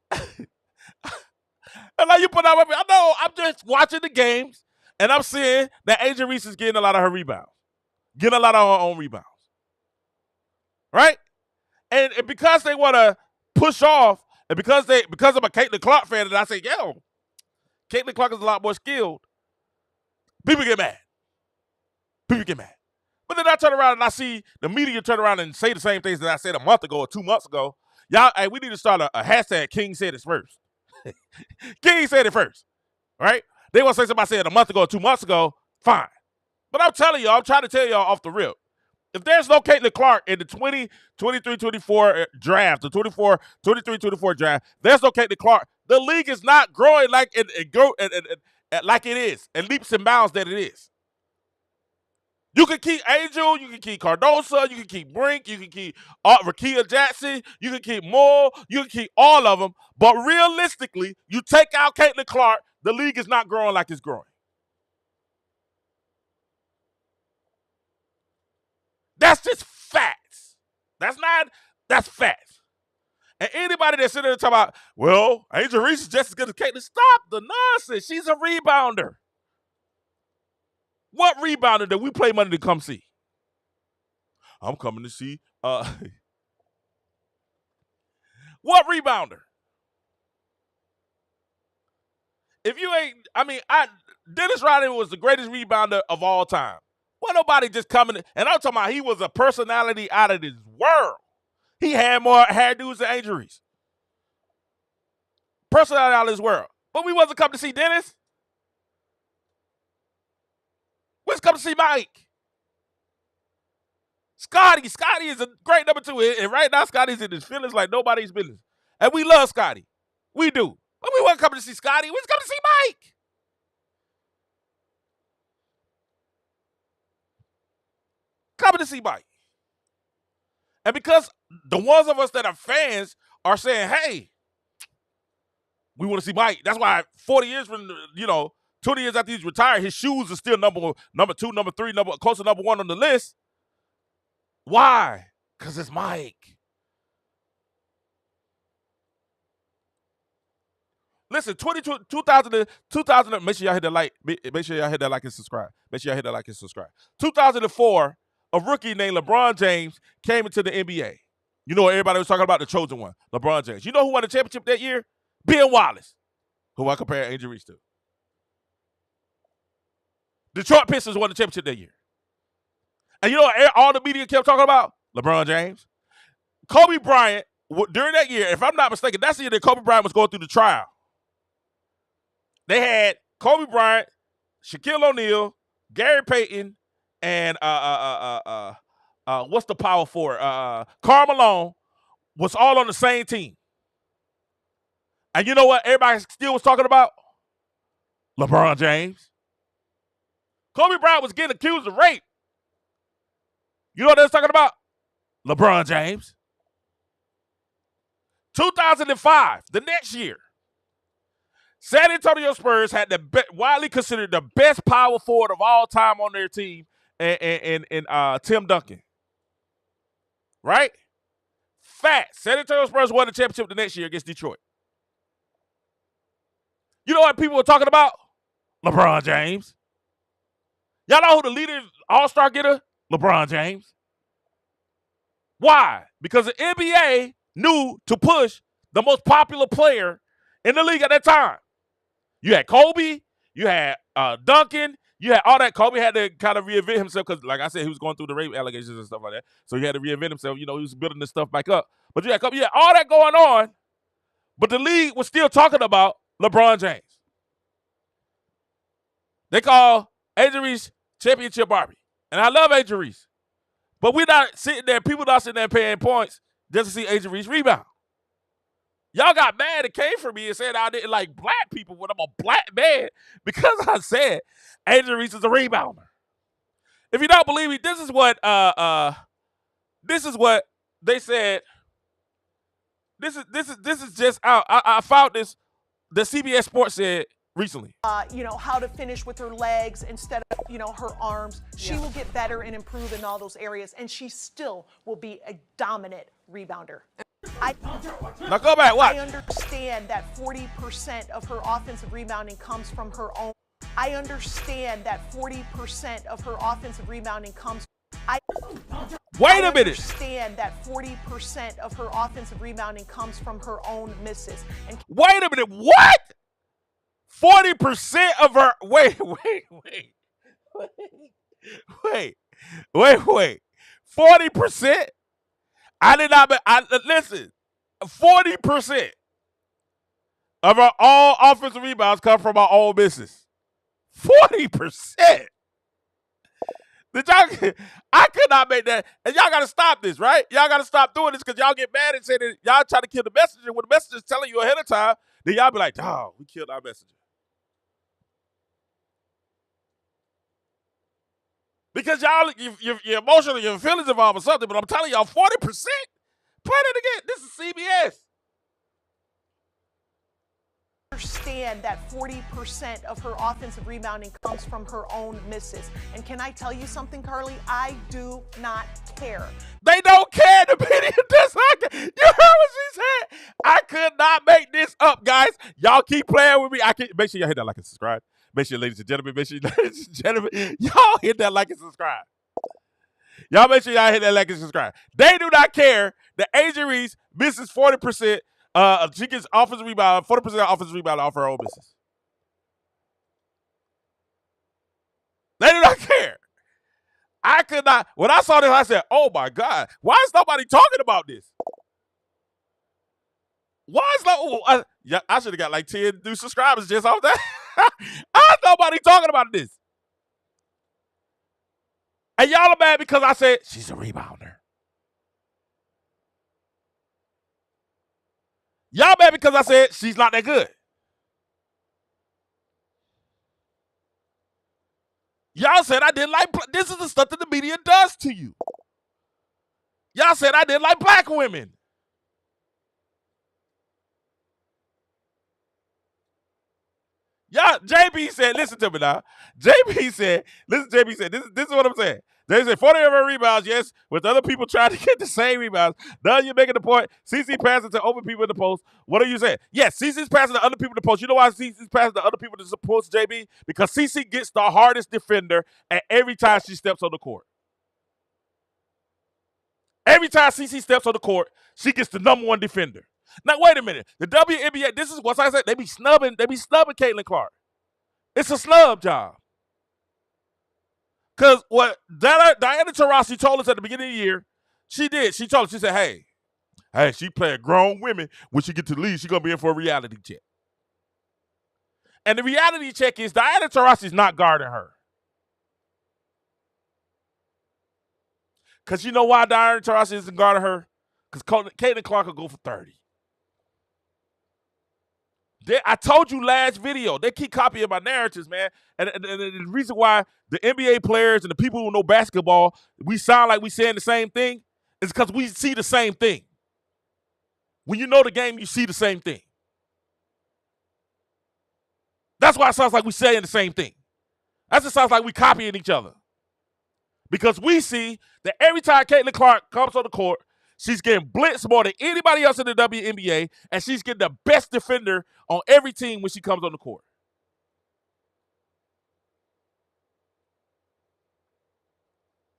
I'm black? And now you put out with me. I know, I'm just watching the games, and I'm seeing that Angel Reese is getting a lot of her rebounds. Getting a lot of her own rebounds. Right? And because they want to push off, and because I'm a Caitlin Clark fan, and I say, yo, Caitlin Clark is a lot more skilled, people get mad. People get mad. But then I turn around and I see the media turn around and say the same things that I said a month ago or 2 months ago. Y'all, hey, we need to start a hashtag King said it first. King said it first. Right? They want to say something I said a month ago or 2 months ago, fine. But I'm telling y'all, I'm trying to tell y'all off the rip. If there's no Caitlin Clark in the 23-24 draft, the 23-24 draft, there's no Caitlin Clark. The league is not growing like it is, and leaps and bounds that it is. You can keep Angel, you can keep Cardosa, you can keep Brink, you can keep Rakia Jackson, you can keep Muhl, you can keep all of them. But realistically, you take out Caitlin Clark, the league is not growing like it's growing. That's just facts. That's facts. And anybody that's sitting there talking about, well, Angel Reese is just as good as Caitlin, stop the nonsense. She's a rebounder. What rebounder did we play money to come see? I'm coming to see. What rebounder? If you ain't, Dennis Rodman was the greatest rebounder of all time. Well, nobody just coming, and I'm talking about he was a personality out of this world. He had more hairdos than Angel Reese. Personality out of this world. But we wasn't coming to see Dennis. We was coming to see Mike. Scotty is a great number 2. And right now, Scotty's in his feelings like nobody's business. And we love Scotty. We do. But we wasn't coming to see Scotty. We was coming to see Mike. Coming to see Mike. And because the ones of us that are fans are saying, hey, we want to see Mike. That's why 40 years from, 20 years after he's retired, his shoes are still number 2, number 3, close to number 1 on the list. Why? Because it's Mike. Listen, 2000, make sure y'all hit that like. Make sure y'all hit that like and subscribe. 2004, a rookie named LeBron James came into the NBA. You know what everybody was talking about? The chosen one, LeBron James. You know who won the championship that year? Ben Wallace, who I compare Angel Reese to. Detroit Pistons won the championship that year. And you know what all the media kept talking about? LeBron James. Kobe Bryant, during that year, if I'm not mistaken, that's the year that Kobe Bryant was going through the trial. They had Kobe Bryant, Shaquille O'Neal, Gary Payton, and what's the power forward? Karl Malone was all on the same team. And you know what everybody still was talking about? LeBron James. Kobe Bryant was getting accused of rape. You know what they was talking about? LeBron James. 2005, the next year, San Antonio Spurs had widely considered the best power forward of all time on their team, and Tim Duncan. Right? Fact. San Antonio Spurs won the championship the next year against Detroit. You know what people were talking about? LeBron James. Y'all know who the leader all-star getter? LeBron James. Why? Because the NBA knew to push the most popular player in the league at that time. You had Kobe, you had Duncan, you had all that. Kobe had to kind of reinvent himself because, like I said, he was going through the rape allegations and stuff like that. So he had to reinvent himself. He was building this stuff back up. But you had Kobe, you had all that going on, but the league was still talking about LeBron James. They call Angel Reese Championship Barbie. And I love Angel Reese. But we're not sitting there, people not sitting there paying points just to see Angel Reese rebound. Y'all got mad and came for me and said I didn't like black people when I'm a black man because I said Angel Reese is a rebounder. If you don't believe me, this is what they said. This is just out. I found this. The CBS Sports said recently. How to finish with her legs instead of, her arms. She will get better and improve in all those areas, and she still will be a dominant rebounder. Now go back, watch. I understand that 40% of her offensive rebounding comes from her own. I understand that 40% of her offensive rebounding comes. Wait a minute. I understand that 40% of her offensive rebounding comes from her own misses. And wait a minute, what? 40% of her. Wait. 40%? I did not. Listen. 40% of our all offensive rebounds come from our own misses. 40%. I could not make that. And y'all got to stop this, right? Y'all got to stop doing this because y'all get mad and say that y'all try to kill the messenger when the messenger is telling you ahead of time. Then y'all be like, oh, we killed our messenger. Because y'all, you're emotional, your feelings involved or something, but I'm telling y'all, 40%? Play it again. This is CBS. Understand that 40% of her offensive rebounding comes from her own misses. And can I tell you something, Carly? I do not care. They don't care. The media does not care. You heard what she said? I could not make this up, guys. Y'all keep playing with me. Make sure y'all hit that like and subscribe. Make sure, ladies and gentlemen, y'all hit that like and subscribe. Y'all make sure y'all hit that like and subscribe. They do not care that Angel Reese misses 40%. She gets offensive rebound, 40% offensive rebound off her own misses. They do not care. I could not. When I saw this, I said, oh my God, why is nobody talking about this? Why is I should have got like 10 new subscribers just off that. Why is nobody talking about this? And y'all are mad because I said she's a rebounder. Y'all mad because I said she's not that good. Y'all said I didn't like, this is the stuff that the media does to you. Y'all said I didn't like black women. Y'all, JB said, listen to me now. JB said, this is what I'm saying. They said 40 of her rebounds, yes, with other people trying to get the same rebounds. Now you're making the point. CC passes to open people in the post. What are you saying? Yes, CC's passing to other people in the post. You know why CC's passing to other people in the post, JB? Because CC gets the hardest defender at every time she steps on the court. Every time CC steps on the court, she gets the number one defender. Now, wait a minute. The WNBA, this is what I said. They be snubbing Caitlin Clark. It's a snub job. Because what Diana Taurasi told us at the beginning of the year, she did. She told us, she said, hey, she playing grown women. When she get to the league, she going to be in for a reality check. And the reality check is Diana Taurasi's not guarding her. Because you know why Diana Taurasi isn't guarding her? Because Caitlin Clark will go for 30. I told you last video, they keep copying my narratives, man. And the reason why the NBA players and the people who know basketball, we sound like we saying the same thing is because we see the same thing. When you know the game, you see the same thing. That's why it sounds like we saying the same thing. That just sounds like we copying each other. Because we see that every time Caitlin Clark comes on the court, she's getting blitzed more than anybody else in the WNBA, and she's getting the best defender on every team when she comes on the court.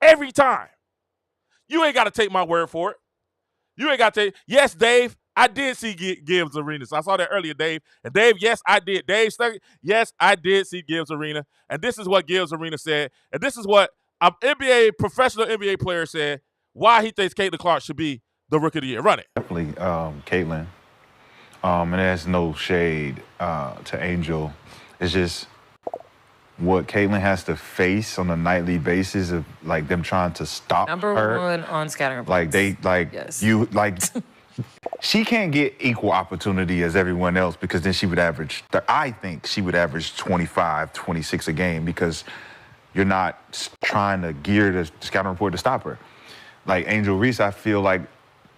Every time. You ain't got to take my word for it. You ain't got to take. Yes, Dave, I did see Gibbs Arena. So I saw that earlier, Dave. And Dave, yes, I did. Dave Stuckey, yes, I did see Gibbs Arena. And this is what Gibbs Arena said. And this is what an professional NBA player said, why he thinks Caitlin Clark should be the Rookie of the Year. Run it. Definitely Caitlin. And there's no shade to Angel. It's just what Caitlin has to face on a nightly basis of like them trying to stop Number her. one on scattering Like points. yes. She can't get equal opportunity as everyone else because then she would average, I think she would average 25, 26 a game because you're not trying to gear the scouting report to stop her. Like Angel Reese, I feel like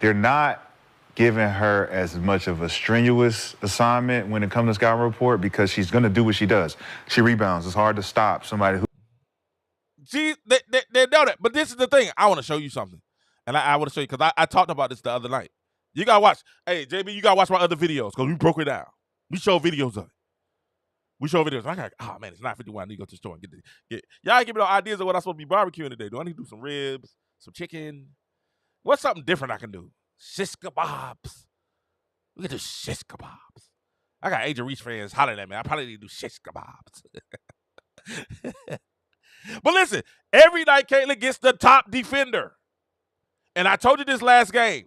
they're not giving her as much of a strenuous assignment when it comes to scouting report because she's going to do what she does. She rebounds. It's hard to stop somebody who. They know that. But this is the thing. I want to show you something. And I want to show you because I talked about this the other night. You got to watch. Hey, JB, you got to watch my other videos because we broke it down. We show videos of it. We show videos. I got, oh, man, it's 9:51. I need to go to the store and get y'all ain't give me no ideas of what I'm supposed to be barbecuing today. Do I need to do some ribs, some chicken? What's something different I can do? Shish kebabs. We can do shish kebabs. I got Angel Reese fans hollering at me. I probably need to do shish kebabs. But listen, every night Caitlin gets the top defender. And I told you this last game.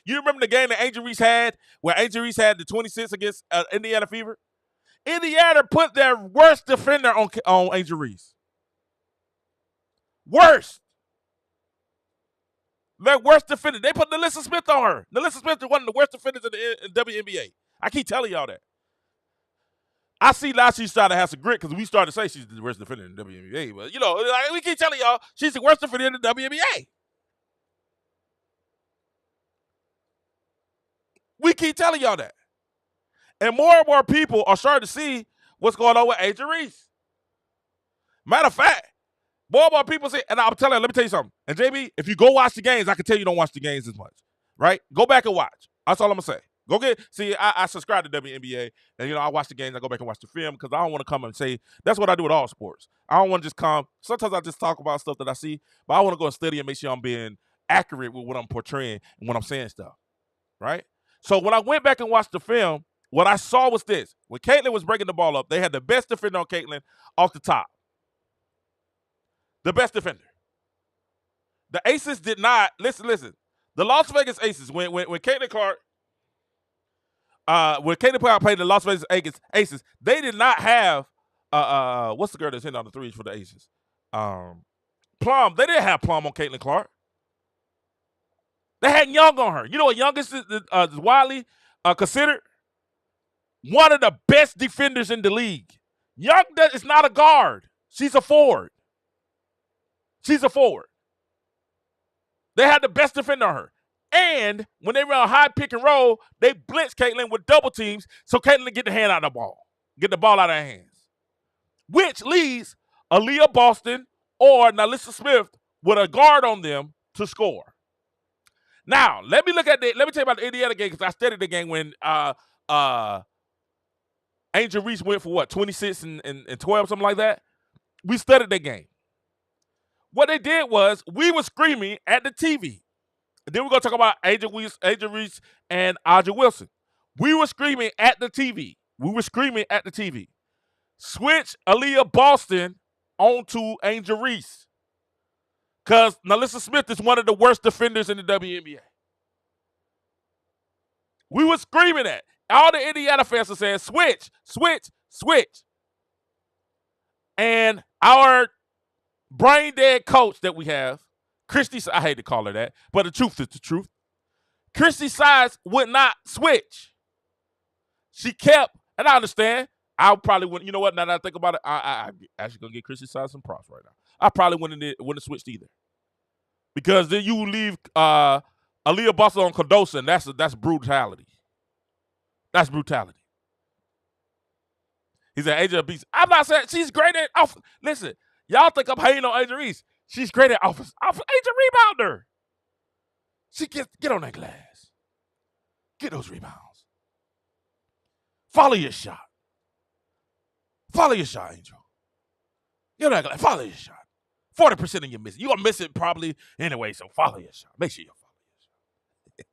You remember the game that Angel Reese had where Angel Reese had the 26 against Indiana Fever? Indiana put their worst defender on Angel Reese. Worst. The worst defender. They put Nalissa Smith on her. Nalissa Smith is one of the worst defenders in the WNBA. I keep telling y'all that. I see now she's starting to have some grit because we started to say she's the worst defender in the WNBA. But, like, we keep telling y'all she's the worst defender in the WNBA. We keep telling y'all that. And more people are starting to see what's going on with Angel Reese. Matter of fact, more and more people say, and I'm telling you, let me tell you something. And JB, if you go watch the games, I can tell you don't watch the games as much, right? Go back and watch. That's all I'm going to say. I subscribe to WNBA, and, I watch the games. I go back and watch the film because I don't want to come and say, that's what I do with all sports. I don't want to just come. Sometimes I just talk about stuff that I see, but I want to go and study and make sure I'm being accurate with what I'm portraying and when I'm saying stuff, right? So when I went back and watched the film, what I saw was this. When Caitlin was breaking the ball up, they had the best defender on Caitlin off the top. The best defender. The Aces did not, listen. The Las Vegas Aces, when Caitlin Clark, when Caitlin Clark played the Las Vegas Aces, they did not have, what's the girl that's hitting on the threes for the Aces? Plum. They didn't have Plum on Caitlin Clark. They had Young on her. You know what Young is widely considered? One of the best defenders in the league. Young is not a guard. She's a forward. They had the best defender on her. And when they run high pick and roll, they blitz Caitlin with double teams so Caitlin get the hand out of the ball. Get the ball out of her hands. Which leaves Aaliyah Boston or Nalissa Smith with a guard on them to score. Now, let me tell you about the Indiana game because I studied the game when Angel Reese went for 26 and 12, something like that. We studied that game. What they did was we were screaming at the TV. And then we're going to talk about Angel Reese and Aja Wilson. We were screaming at the TV. Switch Aaliyah Boston onto Angel Reese. Because Nalissa Smith is one of the worst defenders in the WNBA. We were screaming at. All the Indiana fans are saying, switch. And our brain-dead coach that we have, Christy, I hate to call her that, but the truth is the truth. Christy Sides would not switch. She kept, and I understand, I probably wouldn't, you know what, now that I think about it, I actually going to get Christy Sides some props right now. I probably wouldn't have switched either. Because then you leave Aaliyah Boston on Cardoso, and that's brutality. That's brutality. He's an Angel Reese. I'm not saying she's great at offense. Listen, y'all think I'm hating on Angel Reese. She's great at offense. Angel rebounder. She get on that glass. Get those rebounds. Follow your shot. Angel. Get on that glass. Follow your shot. 40% of you miss it. You're going to miss it probably anyway, so follow your shot. Make sure you follow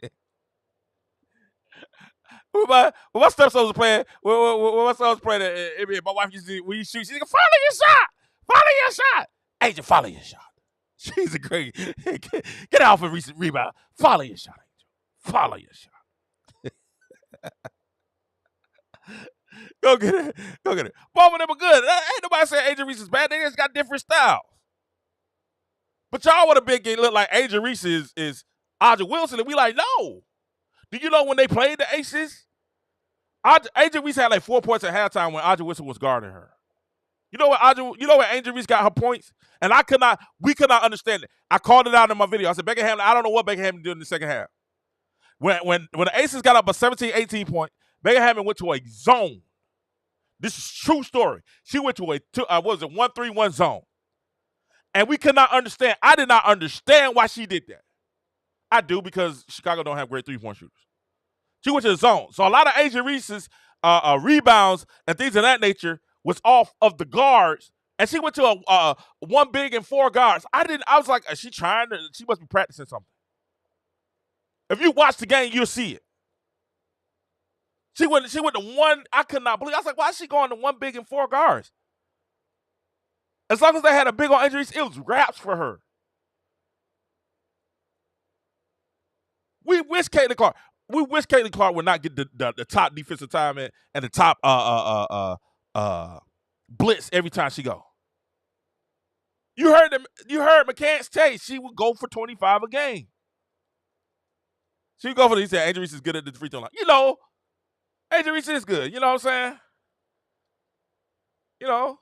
your shot. When my stepson was playing, when my son was playing NBA, my wife used to, when you shoot, she's like, follow your shot. Angel, follow your shot. She's a great, get out for a recent rebound. Follow your shot, Angel. Follow your shot. Go get it. Both of them are good. Ain't nobody saying Angel Reese is bad. They just got different styles. But y'all want a big game look like Angel Reese is Aja Wilson, and we like, no. Do you know when they played the Aces? Angel Reese had like 4 points at halftime when Aja Wilson was guarding her. You know what Angel Reese got her points? And we could not understand it. I called it out in my video. I said, Beckham, I don't know what Beckham did in the second half. When the Aces got up a 17, 18 point, Beckham went to a zone. This is true story. She went to a 1-3-1 zone. And we could not understand. I did not understand why she did that. I do because Chicago don't have great three-point shooters. She went to the zone. So a lot of Angel Reese's rebounds and things of that nature was off of the guards. And she went to a 1 big and 4 guards. I was like, is she trying to? She must be practicing something. If you watch the game, you'll see it. She went to 1. I could not believe. I was like, why is she going to 1 big and 4 guards? As long as they had a big on Angel Reese, it was raps for her. We wish Caitlin Clark would not get the top defensive time and the top blitz every time she go. You heard McCants say she would go for 25 a game. She would go for. He said Angel Reese is good at the free throw line. You know, Angel Reese is good. You know what I'm saying? You know,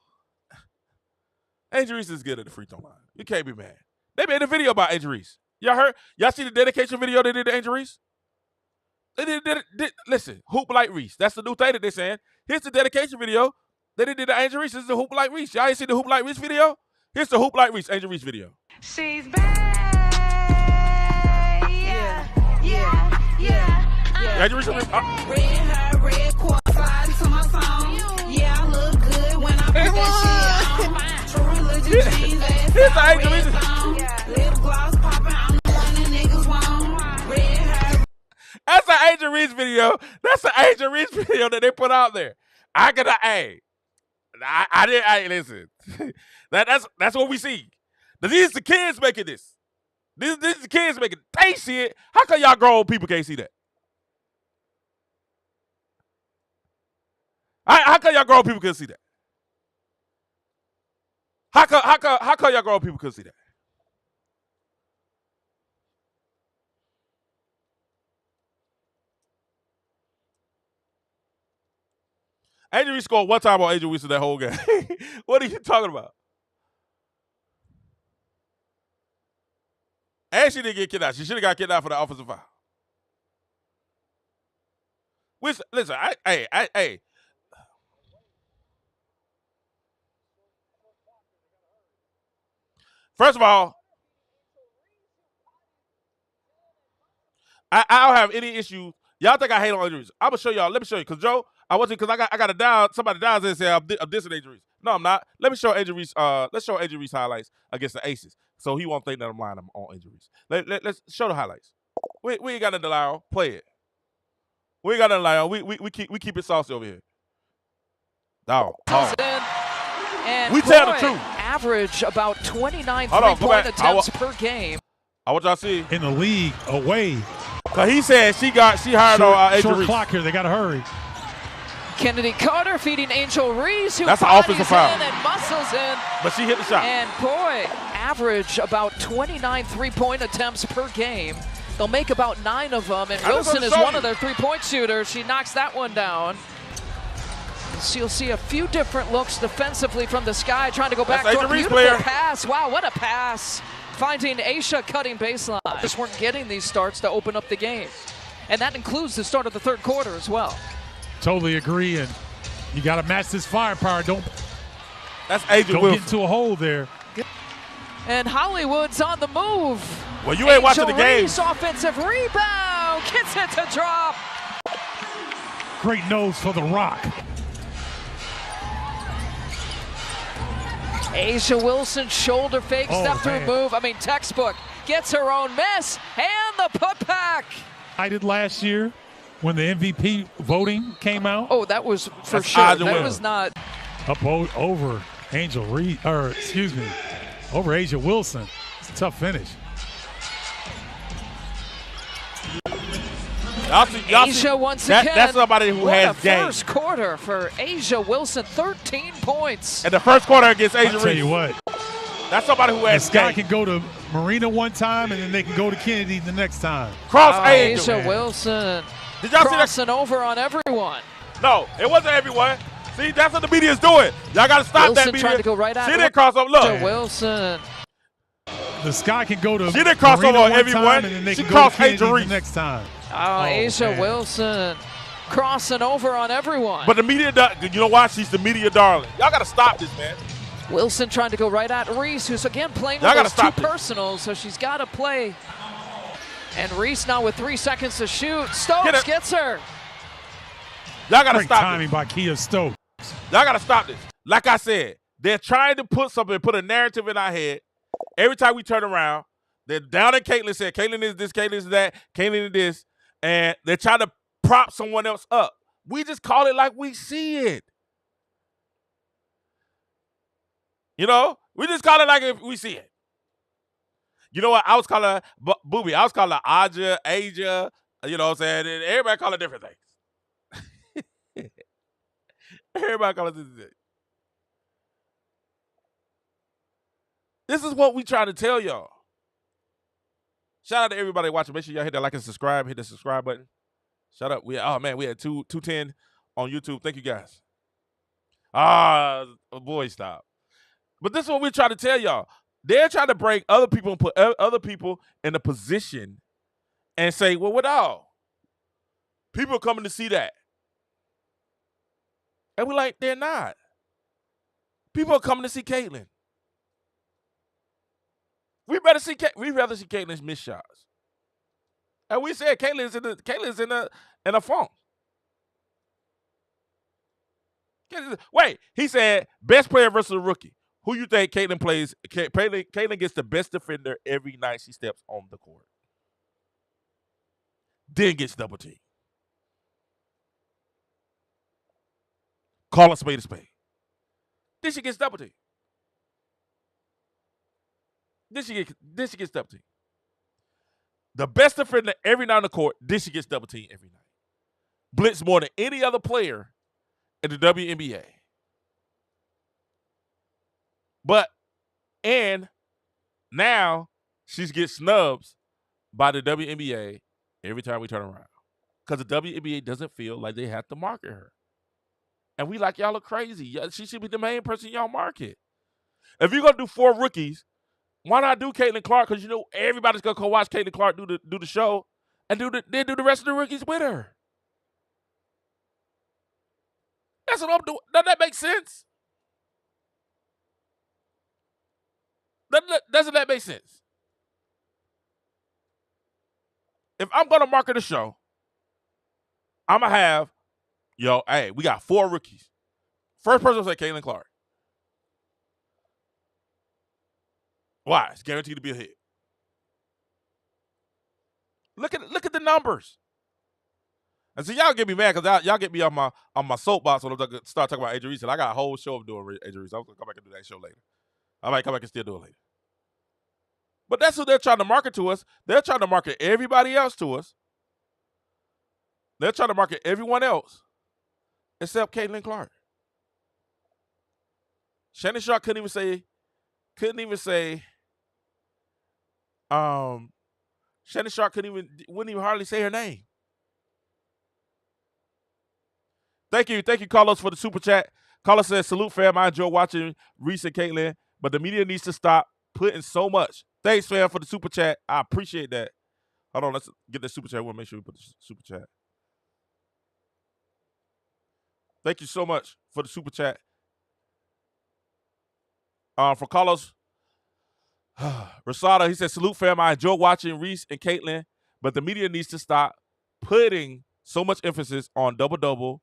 Angel Reese is good at the free throw line. You can't be mad. They made a video about Angel Reese. Y'all see the dedication video they did to Angel Reese? They did listen, Hoop Like Reese. That's the new thing that they're saying. Here's the dedication video they did to Angel Reese. This is the Hoop Like Reese. Y'all ain't seen the Hoop Like Reese video? Here's the Hoop Like Reese, Angel Reese video. She's back. Yeah. Angel Reese. Red hair, red quarter, slide to my song. Yeah, I look good when I put that shit on. True religion jeans, ass Here's the Angel Reese. lip gloss popping, I'm the one that niggas want. Red hair. That's an Angel Reese video. That's an Angel Reese video that they put out there. I listen. That's what we see. These the kids making this. These the kids making. They see it. How come y'all grown people can't see that? How come y'all grown people couldn't see that? How come y'all grown people couldn't see that? Angel Reese scored one time on Angel Reese in that whole game. What are you talking about? And she didn't get kicked out. She should have got kicked out for the offensive foul. Listen, hey. First of all, I don't have any issue. Y'all think I hate on Angel Reese? I'm gonna show y'all. Let me show you, cause Joe, I got a down. Somebody down there and say I'm dissing Angel Reese. No, I'm not. Let me show Angel Reese. Let's show Angel Reese highlights against the Aces, so he won't think that I'm lying on Angel Reese. Let's show the highlights. We ain't got nothing to lie on. Play it. We ain't got nothing to lie on. We keep it saucy over here. Dog. And we tell the truth. Average about 29 Hold on, three-point attempts per game. I want y'all to see. In the league, away. Cause he said she hired on Angel Reese. Short Reese. clock here. They got to hurry. Kennedy Carter feeding Angel Reese, who That's an bodies offensive foul. in and muscles in. But she hit the shot. And boy, average about 29 three-point attempts per game. They'll make about 9 of them, and Wilson is one of their three-point shooters. She knocks that one down. So you'll see a few different looks defensively from the sky, trying to go back to a beautiful pass. Wow, what a pass. Finding Aisha cutting baseline. Just weren't getting these starts to open up the game. And that includes the start of the third quarter as well. Totally agree, and you got to match this firepower. That's Angel Don't Wilson. get into a hole there. And Hollywood's on the move. Well, you ain't watching the game. Reese, offensive rebound, gets it to drop. Great nose for the Rock. Aisha Wilson, shoulder fake, step through move. I mean, textbook. Gets her own miss, and the putback. I did last year when the MVP voting came out. Oh, that was for sure. That was not. Up over Angel Reese, or excuse me, over Asia Wilson. It's a tough finish. Aisha once again. That's somebody who has game. First quarter for Aisha Wilson, 13 points. And the first quarter against Asia Reese. I'll tell you what. That's somebody who has Scott game. can go to Marina one time, and then they can go to Kennedy the next time. Cross Angel. Aisha Wilson. Did y'all crossing see that? over on everyone. No, it wasn't everyone. See, that's what the media is doing. Y'all got to stop Wilson that media. trying to go right at She didn't cross over. Look. Aisha Wilson. The Sky can go to She didn't cross Marina over on one everyone. time, and then they She can go to crossed Kennedy Angel the Reese. next time. Aisha man. Wilson crossing over on everyone. But the media, you know why? She's the media darling. Y'all got to stop this, man. Wilson trying to go right at Reese, who's again playing with those two personals, so she's got to play. And Reese now with 3 seconds to shoot. Stokes gets her. Y'all got to Great stop timing by Kia Stokes. Y'all got to stop this. Like I said, they're trying to put a narrative in our head. Every time we turn around, they're down at Caitlyn, said Caitlyn is this, Caitlyn is that, Caitlyn is this, and they're trying to prop someone else up. We just call it like we see it. You know? We just call it like if we see it. You know what? I was calling her Booby. I was calling her Aja, you know what I'm saying? And everybody call it different things. Everybody call it different things. This is what we trying to tell y'all. Shout out to everybody watching. Make sure y'all hit that like and subscribe. Hit the subscribe button. Shut up. We had 210 on YouTube. Thank you guys. Boy, stop. But this is what we're trying to tell y'all. They're trying to bring other people and put other people in a position and say, well, what all? People are coming to see that. And we're like, they're not. People are coming to see Caitlyn. We'd rather see Caitlyn's miss shots. And we said Caitlyn's in a funk. Wait, he said best player versus a rookie. Who you think Caitlyn plays? Caitlyn gets the best defender every night she steps on the court. Then gets double teamed. Call a spade a spade. Then she gets double teamed. Then she gets double teamed. The best defender every night on the court. Then she gets double teamed every night. Blitz more than any other player in the WNBA. And now she gets snubs by the WNBA every time we turn around. Because the WNBA doesn't feel like they have to market her. And we like, y'all are crazy. She should be the main person y'all market. If you're going to do 4 rookies, why not do Caitlyn Clark? Because you know everybody's going to go watch Caitlyn Clark do the show and then do the rest of the rookies with her. That's what I'm doing. Doesn't that make sense? Doesn't that make sense? If I'm going to market a show, I'm going to have, hey, we got 4 rookies. First person will say Caitlyn Clark. Why? It's guaranteed to be a hit. Look at the numbers. And so y'all get me mad because y'all get me on my soapbox when I start talking about Angel Reese. And I got a whole show of doing Angel Reese. I'm going to come back and do that show later. I might come back and still do it later. But that's what they're trying to market to us. They're trying to market everybody else to us. They're trying to market everyone else except Caitlyn Clark. Shannon Sharp wouldn't even hardly say her name. Thank you, Carlos, for the super chat. Carlos says, salute fam. I enjoy watching Reese and Caitlyn, but the media needs to stop putting so much. Thanks, fam, for the super chat. I appreciate that. Hold on, let's get the super chat. We'll make sure we put the super chat. Thank you so much for the super chat. For Carlos Rosada, he said, salute fam. I enjoy watching Reese and Caitlyn, but the media needs to stop putting so much emphasis on double-double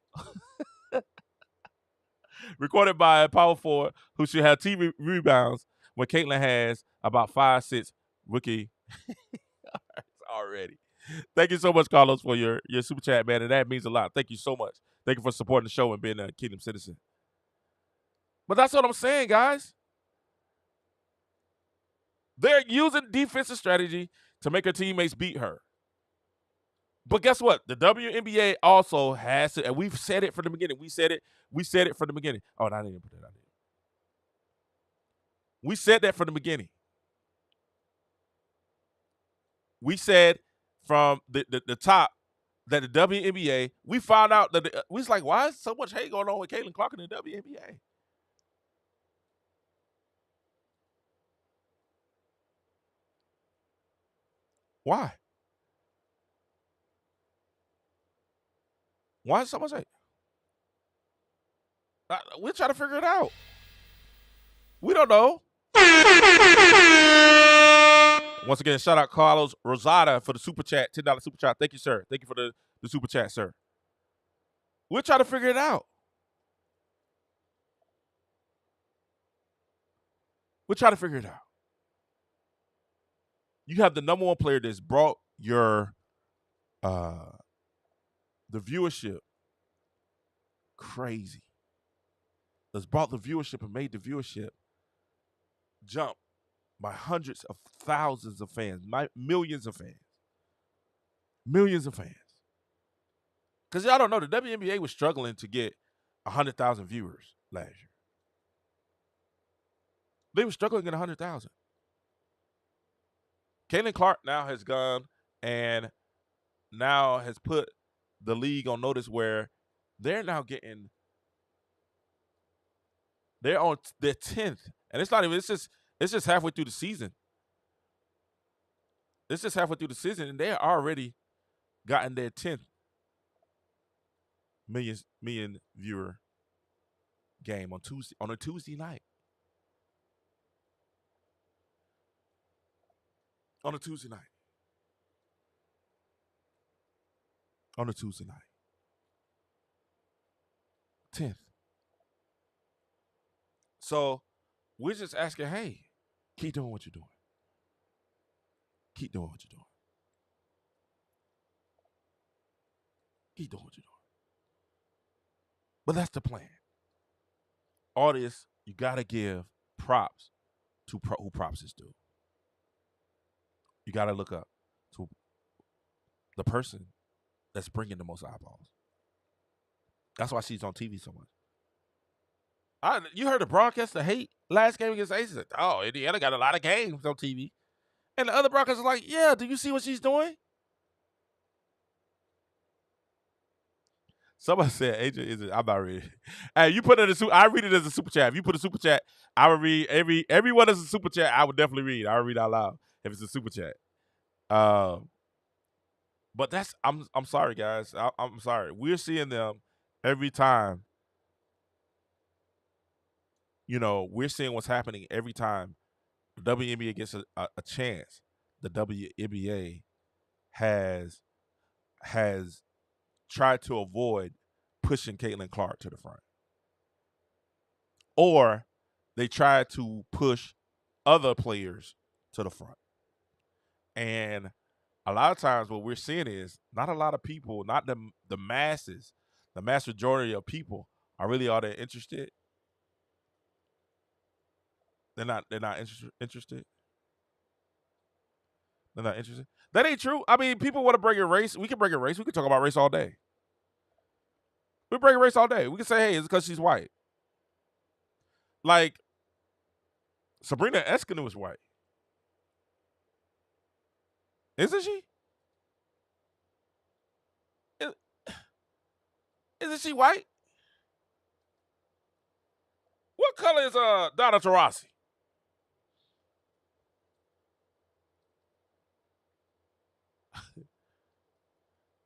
recorded by a power forward who should have team rebounds when Caitlyn has about 5-6 rookie already. Thank you so much, Carlos, for your super chat, man, and that means a lot. Thank you so much. Thank you for supporting the show and being a Kingdom citizen. But that's what I'm saying, guys. They're using defensive strategy to make her teammates beat her. But guess what? The WNBA also has to, and we've said it from the beginning. We said it from the beginning. Oh, no, I didn't put that out there. We said that from the beginning. We said from the top that the WNBA, we found out that we was like, why is so much hate going on with Caitlyn Clark in the WNBA? Why? Why is so much hate? We're trying to figure it out. We don't know. Once again, shout out Carlos Rosada for the super chat, $10 super chat. Thank you, sir. Thank you for the super chat, sir. We're trying to figure it out. We're trying to figure it out. You have the number one player that's brought your the viewership crazy. That's brought the viewership and made the viewership jump by hundreds of thousands of fans, millions of fans. Millions of fans. Because y'all don't know, the WNBA was struggling to get 100,000 viewers last year. They were struggling to get 100,000. Caitlin Clark now has gone and now has put the league on notice where they're now getting – they're on their 10th. And it's not even – it's just halfway through the season. It's just halfway through the season, and they're already gotten their 10th million viewer game on a Tuesday night. On a Tuesday night. On a Tuesday night. 10th. So we're just asking, hey, keep doing what you're doing. Keep doing what you're doing. Keep doing what you're doing. But that's the plan. All this, you got to give props to who props is due. You got to look up to the person that's bringing the most eyeballs. That's why she's on TV so much. You heard the broadcast, the hate last game against Aces. Oh, Indiana got a lot of games on TV. And the other broadcasters are like, yeah, do you see what she's doing? Somebody said, Angel, I'm not reading. Hey, you put it as I read it as a super chat. If you put a super chat, I would read everyone as a super chat. I would definitely read. I would read out loud if it's a super chat. But I'm sorry, guys. I'm sorry. We're seeing them every time. You know, we're seeing what's happening every time the WNBA gets a chance. The WNBA has tried to avoid pushing Caitlin Clark to the front. Or they try to push other players to the front. And a lot of times what we're seeing is not a lot of people, not the masses, the mass majority of people are really all that interested. They're not interested. They're not interested. That ain't true. I mean, people want to bring in race. We can bring in race. We can talk about race all day. We bring in race all day. We can say, hey, it's because she's white. Like, Sabrina Eskinu is white. Isn't she? Isn't she white? What color is Donna Taurasi?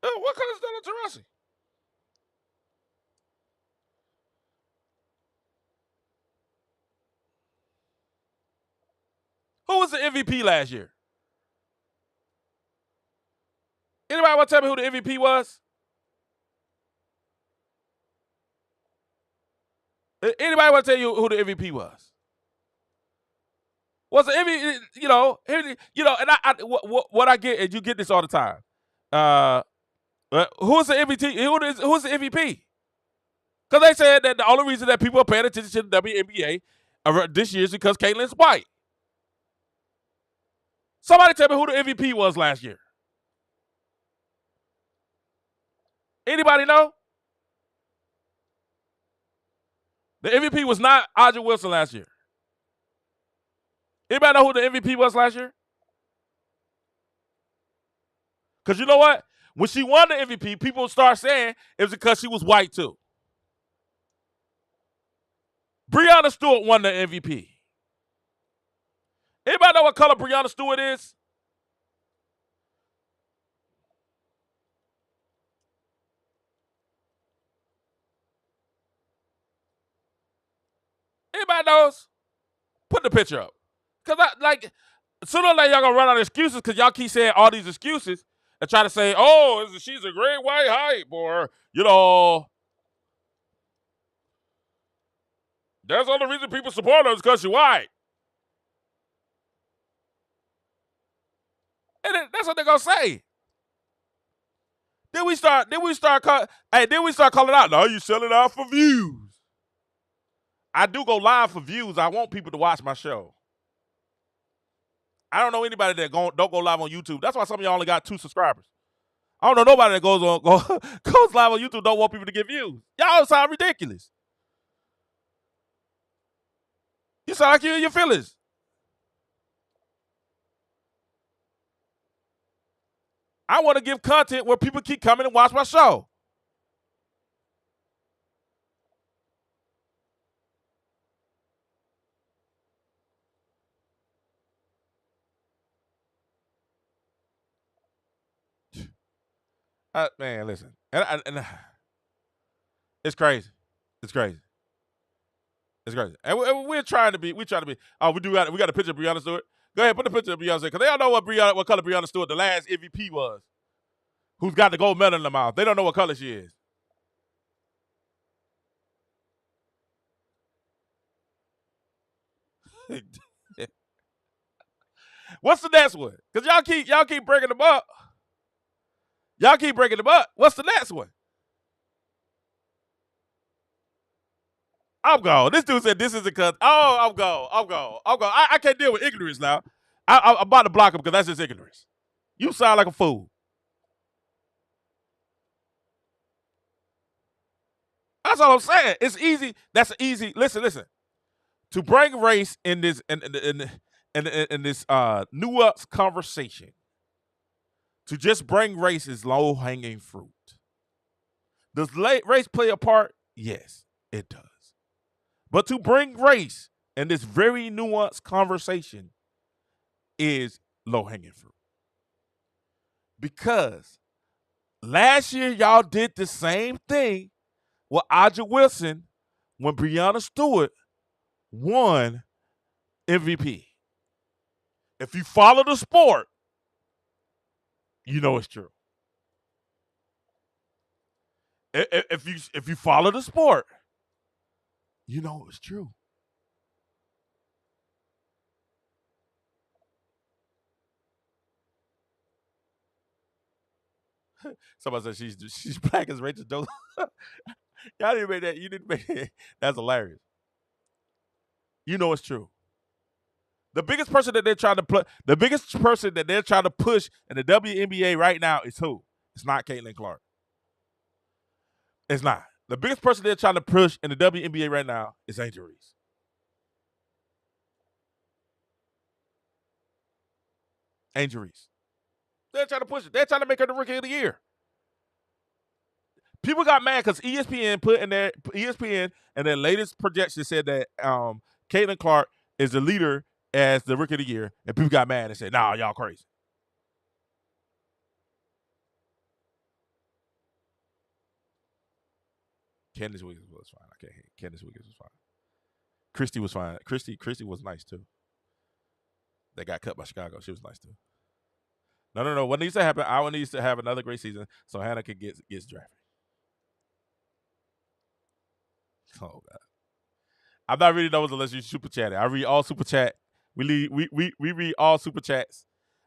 What color is Donna Taurasi? Who was the MVP last year? Anybody want to tell me who the MVP was? Anybody want to tell you who the MVP was? Was the MVP? And what I get, and you get this all the time. Who's the MVP? Who's the MVP? Because they said that the only reason that people are paying attention to the WNBA this year is because Caitlin's white. Somebody tell me who the MVP was last year. Anybody know? The MVP was not Aja Wilson last year. Anybody know who the MVP was last year? Because you know what? When she won the MVP, people start saying it was because she was white too. Breanna Stewart won the MVP. Anybody know what color Breanna Stewart is? Anybody knows? Put the picture up. Because sooner or later y'all going to run out of excuses because y'all keep saying all these excuses and try to say, oh, she's a great white hype, or, that's the only reason people support her is because she's white. And that's what they're going to say. Then we start calling out, no, you selling out for views. I do go live for views. I want people to watch my show. I don't know anybody that don't go live on YouTube. That's why some of y'all only got 2 subscribers. I don't know nobody that goes live on YouTube don't want people to get views. Y'all sound ridiculous. You sound like you're in your feelings. I want to give content where people keep coming and watch my show. Man, listen, and it's crazy. It's crazy. It's crazy. And we're trying to be. Oh, we got a picture of Breonna Stewart. Go ahead, put the picture of Breonna Stewart, because they don't know what color Breonna Stewart, the last MVP, was. Who's got the gold medal in the mouth? They don't know what color she is. What's the next one? Because y'all keep breaking them up. Y'all keep breaking them up. What's the next one? I'm gone. This dude said this is a cut. Oh, I'm gone. I can't deal with ignorance now. I'm about to block him because that's just ignorance. You sound like a fool. That's all I'm saying. It's easy. That's easy. Listen. To bring race in this in this nuanced conversation, to just bring race is low hanging fruit. Does race play a part? Yes, it does. But to bring race in this very nuanced conversation is low hanging fruit. Because last year y'all did the same thing with Angel Wilson when Breonna Stewart won MVP. If you follow the sport, you know it's true. If you follow the sport, you know it's true. Somebody said she's black as Rachel Dolezal. Y'all didn't make that. You didn't make that. That's hilarious. You know it's true. The biggest person that they're trying to push in the WNBA right now is who? It's not Caitlin Clark. It's not. The biggest person they're trying to push in the WNBA right now is Angel Reese. Angel Reese. They're trying to push it. They're trying to make her the Rookie of the Year. People got mad because ESPN and their latest projection said that Caitlin Clark is the leader as the Rookie of the Year, and people got mad and said, "Nah, y'all crazy." Candace Wiggins was fine. I can't hate. Candace Wiggins was fine. Christy was fine. Christy was nice too. They got cut by Chicago. She was nice too. No. What needs to happen? Iowa needs to have another great season so Hannah could get drafted. Oh God. I'm not reading those unless you super chat it. I read all super chat. We read all super chats.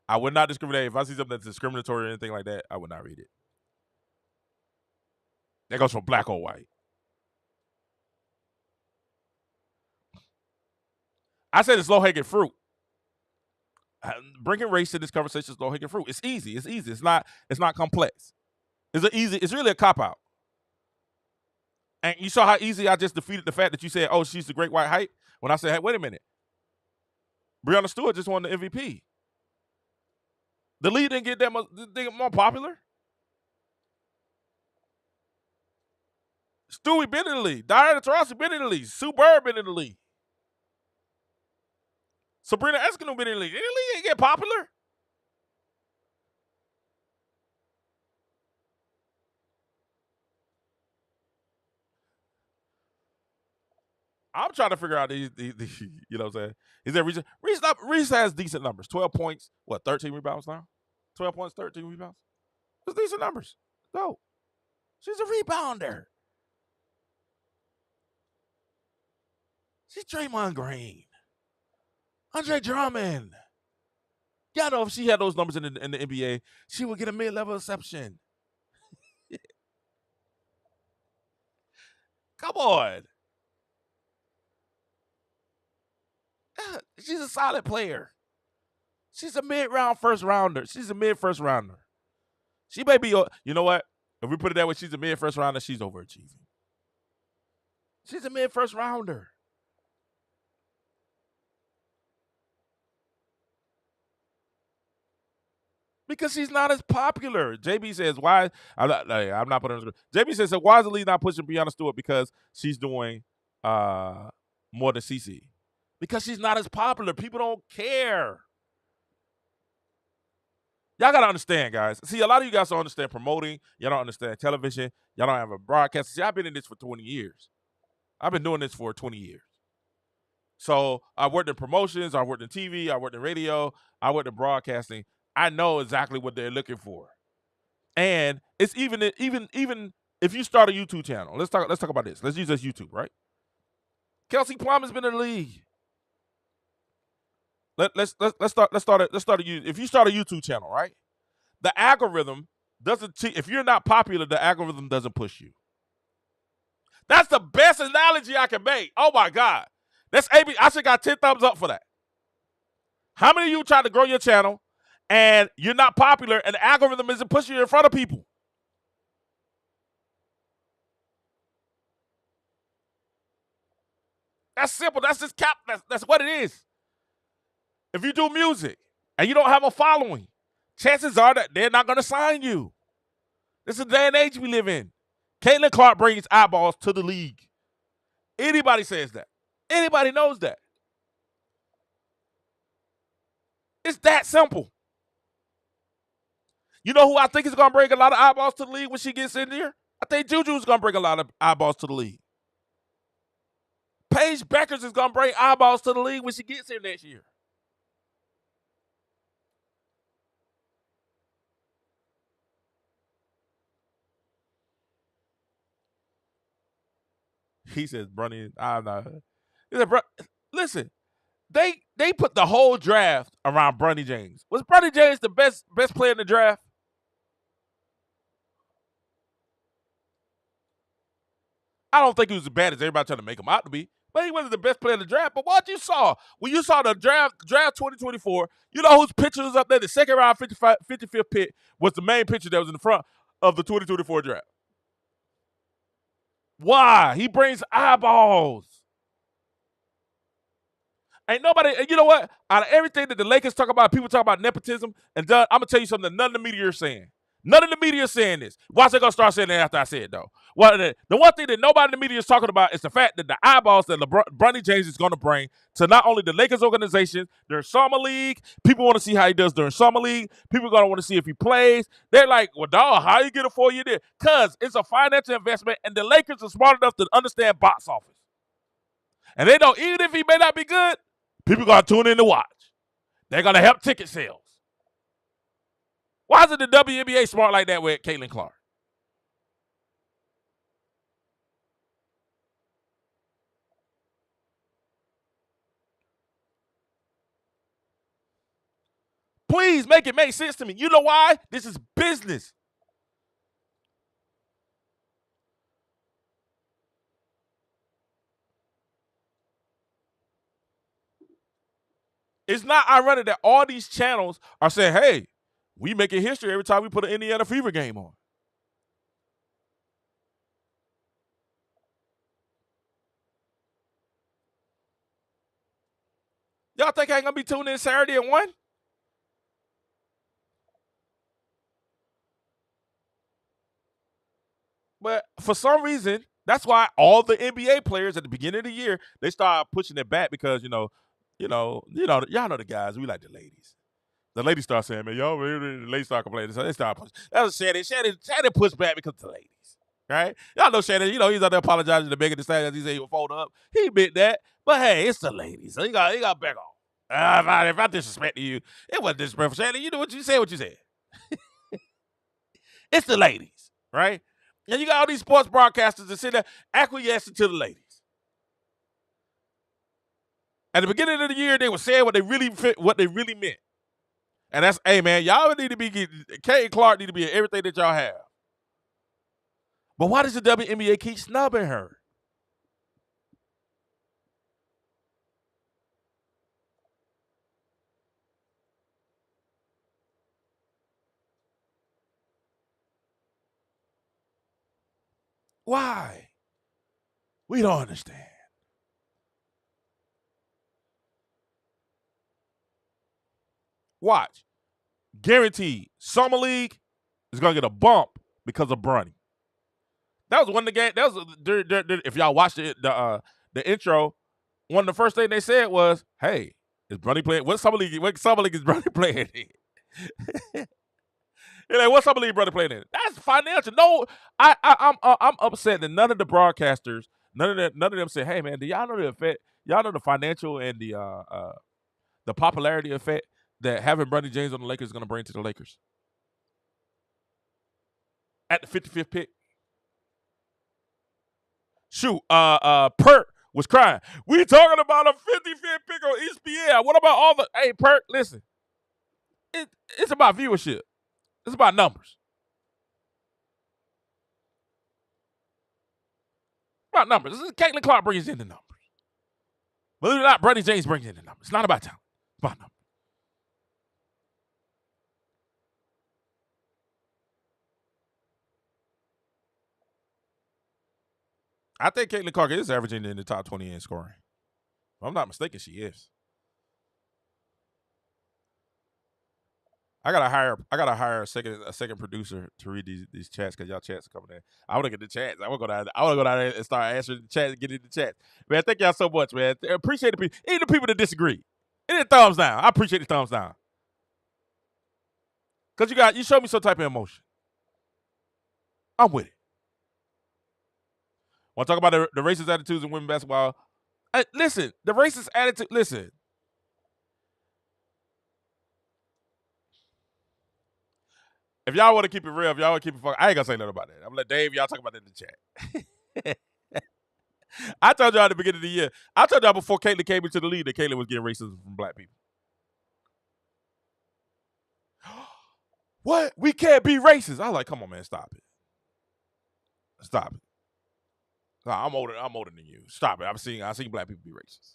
I would not discriminate. If I see something that's discriminatory or anything like that, I would not read it. That goes from black or white. I said it's low-hanging fruit. Bringing race to this conversation is low-hanging fruit. It's easy. It's not complex. It's really a cop-out. And you saw how easy I just defeated the fact that you said, "Oh, she's the great white hype." When I said, "Hey, wait a minute, Breonna Stewart just won the MVP." The lead didn't get that much more popular. Stewie been in the league. Diana Taurasi been in the league. Sue Bird been in the league. Sabrina Eskimo been in the league. Didn't the league ain't get popular? I'm trying to figure out these you know what I'm saying? Is there reason? Reese has decent numbers. 12 points, 13 rebounds now? 12 points, 13 rebounds? That's decent numbers. No. She's a rebounder. She's Draymond Green. Andre Drummond. Y'all know if she had those numbers in the NBA, she would get a mid-level exception. Come on. She's a solid player. She's a mid-round first rounder. She's a mid-first rounder. She may be, you know what? If we put it that way, she's a mid-first rounder, she's overachieving. She's a mid-first rounder. Because she's not as popular. JB says, why? I'm not putting her on the JB says, so why is the league not pushing Breonna Stewart? Because she's doing more than CC. Because she's not as popular. People don't care. Y'all got to understand, guys. See, a lot of you guys don't understand promoting. Y'all don't understand television. Y'all don't have a broadcast. See, I've been in this for 20 years. I've been doing this for 20 years. So I worked in promotions. I worked in TV. I worked in radio. I worked in broadcasting. I know exactly what they're looking for. And it's even if you start a YouTube channel. Let's talk about this. Let's use this YouTube, right? Kelsey Plum has been in the league. Let's start if you start a YouTube channel, right? The algorithm doesn't if you're not popular, the algorithm doesn't push you. That's the best analogy I can make. Oh my God. That's AB. I should got 10 thumbs up for that. How many of you try to grow your channel and you're not popular and the algorithm isn't pushing you in front of people? That's simple. That's just that's what it is. If you do music and you don't have a following, chances are that they're not going to sign you. This is the day and age we live in. Caitlin Clark brings eyeballs to the league. Anybody says that. Anybody knows that. It's that simple. You know who I think is going to bring a lot of eyeballs to the league when she gets in there? I think Juju's going to bring a lot of eyeballs to the league. Paige Beckers is going to bring eyeballs to the league when she gets here next year. He says, Bronny, I'm not. He said, listen, they put the whole draft around Bronny James. Was Bronny James the best player in the draft? I don't think he was as bad as everybody trying to make him out to be, but he wasn't the best player in the draft. But what you saw, when you saw the draft 2024, you know whose picture was up there? The second round 55th pick was the main picture that was in the front of the 2024 draft. Why? He brings eyeballs. Ain't nobody, you know what? Out of everything that the Lakers talk about, people talk about nepotism, and I'm going to tell you something that none of the media are saying. None of the media is saying this. Watch, they're going to start saying it after I say it, though. Well, the one thing that nobody in the media is talking about is the fact that the eyeballs that Bronny James is going to bring to not only the Lakers organization, during Summer League, people want to see how he does during Summer League. People are going to want to see if he plays. They're like, well, dog, how you get a 4-year deal? Because it's a financial investment, and the Lakers are smart enough to understand box office. And they know even if he may not be good, people are going to tune in to watch. They're going to help ticket sales. Why isn't the WNBA smart like that with Caitlin Clark? Please make it make sense to me. You know why? This is business. It's not ironic that all these channels are saying, hey, we making history every time we put an Indiana Fever game on. Y'all think I ain't going to be tuning in Saturday at 1? But for some reason, that's why all the NBA players at the beginning of the year, they start pushing it back because, y'all know the guys, we like the ladies. The ladies start saying, man, y'all, the ladies start complaining. So they start pushing. That was Shannon. Shannon pushed back because of the ladies. Right? Y'all know Shannon, he's out there apologizing to Megan Thee Stallion. He said he would fold up. He admit that. But hey, it's the ladies. So he got back on. If I disrespect you, it wasn't disrespectful, Shannon. You know what you said, It's the ladies, right? And you got all these sports broadcasters that sit there acquiescing to the ladies. At the beginning of the year, they were saying what they really meant. And that's, hey, man, y'all need to be Kate and Clark need to be in everything that y'all have. But why does the WNBA keep snubbing her? Why? We don't understand. Watch. guaranteed, Summer League is going to get a bump because of Bronny. That was one of the game. That was if y'all watched the intro, one of the first things they said was, "Hey, is Bronny playing? What summer league is Bronny playing in?" You're like, what summer league Bronny playing in? That's financial. No, I'm upset that none of the broadcasters, none of them said, "Hey, man, do y'all know the effect? Y'all know the financial and the popularity effect that having Bronny James on the Lakers is going to bring to the Lakers at the 55th pick." Shoot, Perk was crying. We talking about a 55th pick on ESPN. What about all the? Hey, Perk, listen. It's about viewership. It's about numbers. About numbers. This is Caitlin Clark brings in the numbers. Believe it or not, Bronny James brings in the numbers. It's not about talent. It's about numbers. I think Caitlin Clark is averaging in the top 20 in scoring. If I'm not mistaken, she is. I gotta hire a second producer to read these chats because y'all chats are coming in. I want to get the chats. I want to go down there and start answering the chats and get in the chats. Man, thank y'all so much, man. I appreciate the people, even the people that disagree. Any thumbs down. I appreciate the thumbs down. Cause you showed me some type of emotion. I'm with it. Want to talk about the racist attitudes in women's basketball? Listen, the racist attitude. Listen, if y'all want to keep it real, if y'all want to keep it fun, I ain't gonna say nothing about that. I'm gonna let Dave, y'all talk about that in the chat. I told y'all at the beginning of the year. I told y'all before Caitlin came into the league that Caitlin was getting racism from black people. What? We can't be racist. I was like, come on, man, stop it. Stop it. No, I'm older than you. Stop it. I've seen black people be racist.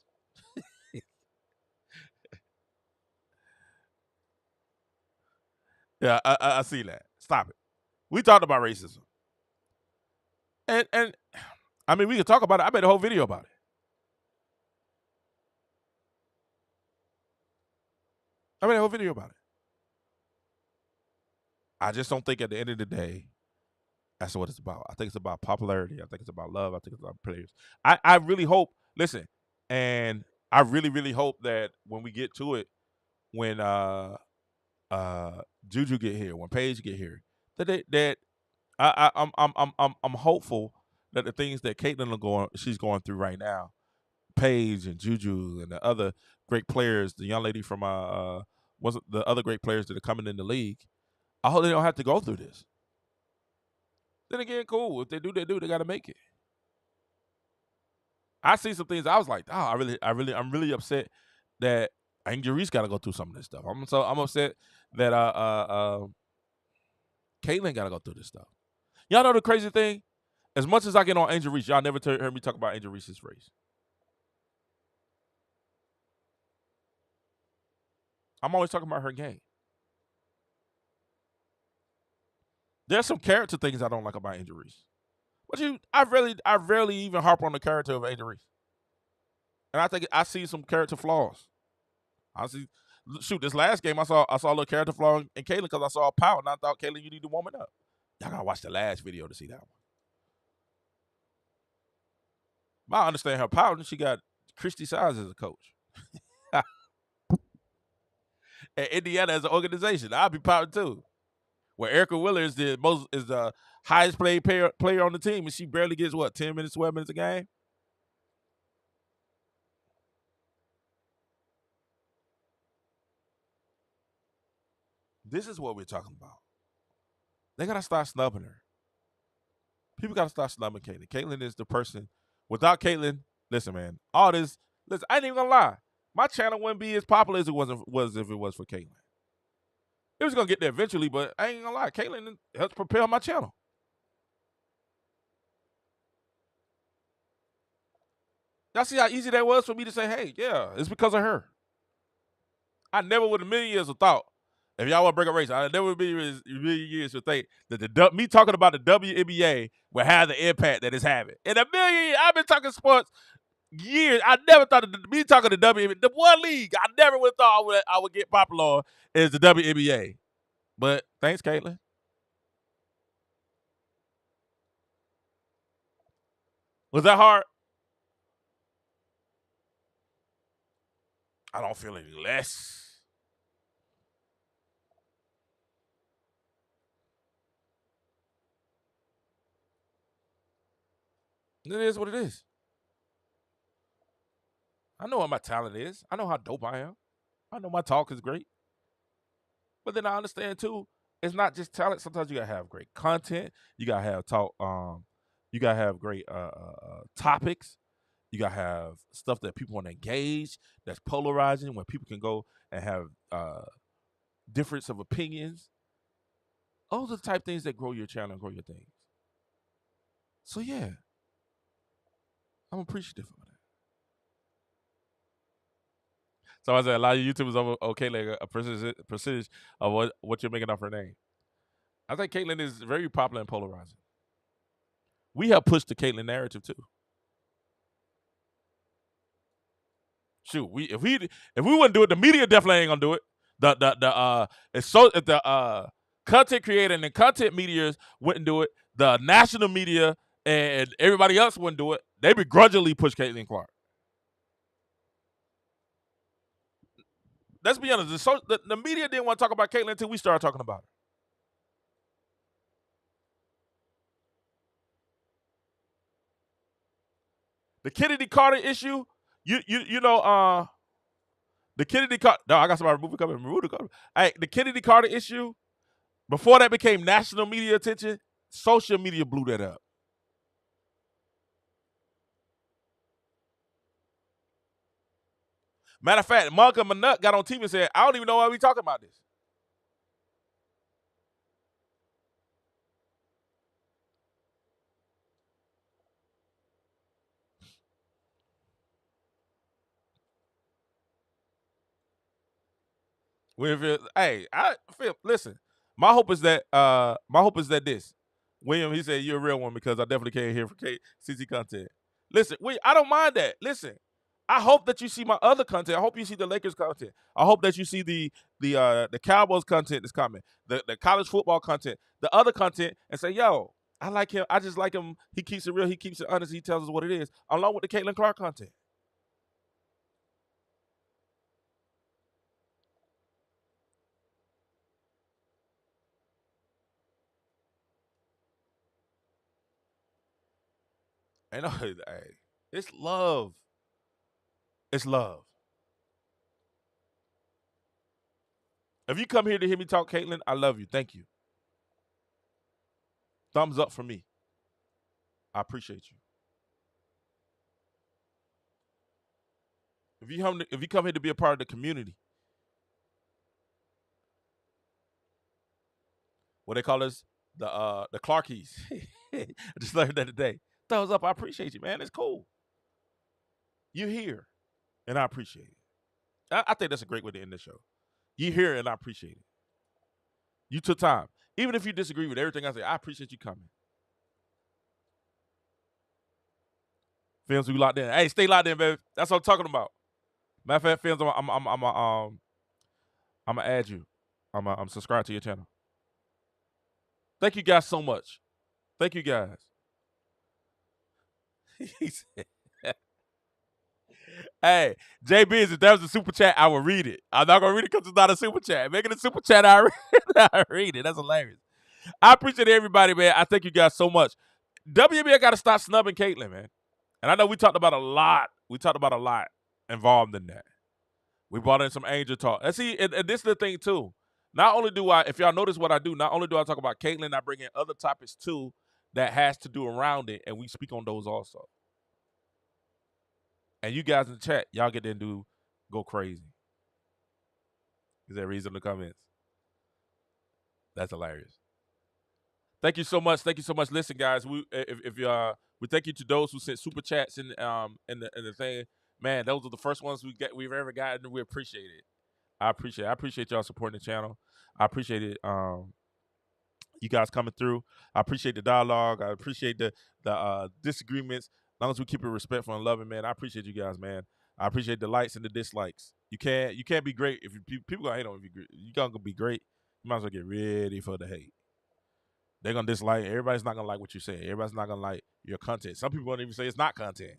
Yeah, I see that. Stop it. We talked about racism. And I mean, we can talk about it. I made a whole video about it. I just don't think at the end of the day, that's what it's about. I think it's about popularity. I think it's about love. I think it's about players. I really hope, listen, and I really, really hope that when we get to it, when Juju get here, when Paige get here, that I'm hopeful that the things that Caitlin she's going through right now, Paige and Juju and the other great players, the young lady from wasn't the other great players that are coming in the league, I hope they don't have to go through this. Then again, cool. If they do, they got to make it. I see some things. I was like, I'm really upset that Angel Reese got to go through some of this stuff. I'm upset that Caitlin got to go through this stuff. Y'all know the crazy thing? As much as I get on Angel Reese, y'all never heard me talk about Angel Reese's race. I'm always talking about her game. There's some character things I don't like about Angel Reese. But I rarely even harp on the character of Angel Reese. And I think I see some character flaws. This last game I saw a little character flaw in Caitlin because I saw power and I thought, Caitlin, you need to warm it up. Y'all gotta watch the last video to see that one. But I understand her power, and she got Christy Size as a coach. And Indiana as an organization, I'd be proud too. Where Erica Wheeler is the highest paid player on the team, and she barely gets 10 minutes, 12 minutes a game. This is what we're talking about. They gotta start snubbing her. People gotta start snubbing Caitlin. Caitlin is the person. Without Caitlin, listen, man, all this. Listen, I ain't even gonna lie. My channel wouldn't be as popular as it was if it was for Caitlin. It was gonna get there eventually, but I ain't gonna lie. Caitlin helped propel my channel. Y'all see how easy that was for me to say, hey, yeah, it's because of her. I never would a million years have thought, if y'all want to break up race, I never would be a million years to think that me talking about the WNBA will have the impact that it's having. In a million years, I've been talking sports years. I never thought me talking the WNBA, the one league I never would have thought I would get popular on is the WNBA. But thanks, Caitlin. Was that hard? I don't feel any less. It is what it is. I know what my talent is. I know how dope I am. I know my talk is great. But then I understand too, it's not just talent. Sometimes you gotta have great content. You gotta have talk. You gotta have great topics. You gotta have stuff that people want to engage. That's polarizing, where people can go and have difference of opinions. Those are the type of things that grow your channel and grow your things. So yeah, I'm appreciative of that. So I said a lot of YouTubers are okay, like a percentage of what you're making off her name. I think Caitlyn is very popular and polarizing. We have pushed the Caitlyn narrative too. Shoot, if we wouldn't do it, the media definitely ain't gonna do it. The content creator and the content media wouldn't do it. The national media and everybody else wouldn't do it. They begrudgingly push Caitlyn Clark. Let's be honest. The media didn't want to talk about Caitlyn until we started talking about her. The Kennedy Carter issue, you know, the Kennedy Carter. No, I got somebody movie coming. Hey, the Kennedy Carter issue, before that became national media attention, social media blew that up. Matter of fact, Monica Manut got on TV and said, I don't even know why we talking about this. Listen. My hope is that this. William, he said you're a real one because I definitely can't hear from CC content. Listen, I don't mind that. Listen, I hope that you see my other content. I hope you see the Lakers content. I hope that you see the Cowboys content that's coming, the college football content, the other content, and say, yo, I like him. I just like him. He keeps it real. He keeps it honest. He tells us what it is, along with the Caitlyn Clark content. And hey, it's love. It's love. If you come here to hear me talk, Caitlyn, I love you. Thank you. Thumbs up for me. I appreciate you. If you come here to be a part of the community, what they call us, the Clarkies. I just learned that today. Thumbs up. I appreciate you, man. It's cool. You're here, and I appreciate it. I think that's a great way to end the show. You're here, and I appreciate it. You took time. Even if you disagree with everything I say, I appreciate you coming. Films, we locked in. Hey, stay locked in, baby. That's what I'm talking about. Matter of fact, Films, I'm gonna add you. I'm subscribed to your channel. Thank you guys so much. Thank you guys. He said, hey, JB, if that was a super chat, I will read it. I'm not gonna read it because it's not a super chat. Make it a super chat, I read it. That's hilarious. I appreciate everybody, man. I thank you guys so much. WNBA got to stop snubbing Caitlyn, man. And I know we talked about a lot. We talked about a lot involved in that. We brought in some Angel talk. And see, and this is the thing too. Not only do I, if y'all notice what I do, not only do I talk about Caitlyn, I bring in other topics too that has to do around it, and we speak on those also. And you guys in the chat, y'all get there and go crazy. Is there reason in the comments? That's hilarious. Thank you so much. Thank you so much. Listen, guys, we thank you to those who sent super chats in the thing. Man, those are the first ones we've ever gotten. We appreciate it. I appreciate y'all supporting the channel. I appreciate it. You guys coming through. I appreciate the dialogue. I appreciate the disagreements. As long as we keep it respectful and loving, man. I appreciate you guys, man. I appreciate the likes and the dislikes. You can't be great if people gonna hate on you. You gonna be great. You might as well get ready for the hate. They're going to dislike. Everybody's not going to like what you're saying. Everybody's not going to like your content. Some people won't even say it's not content.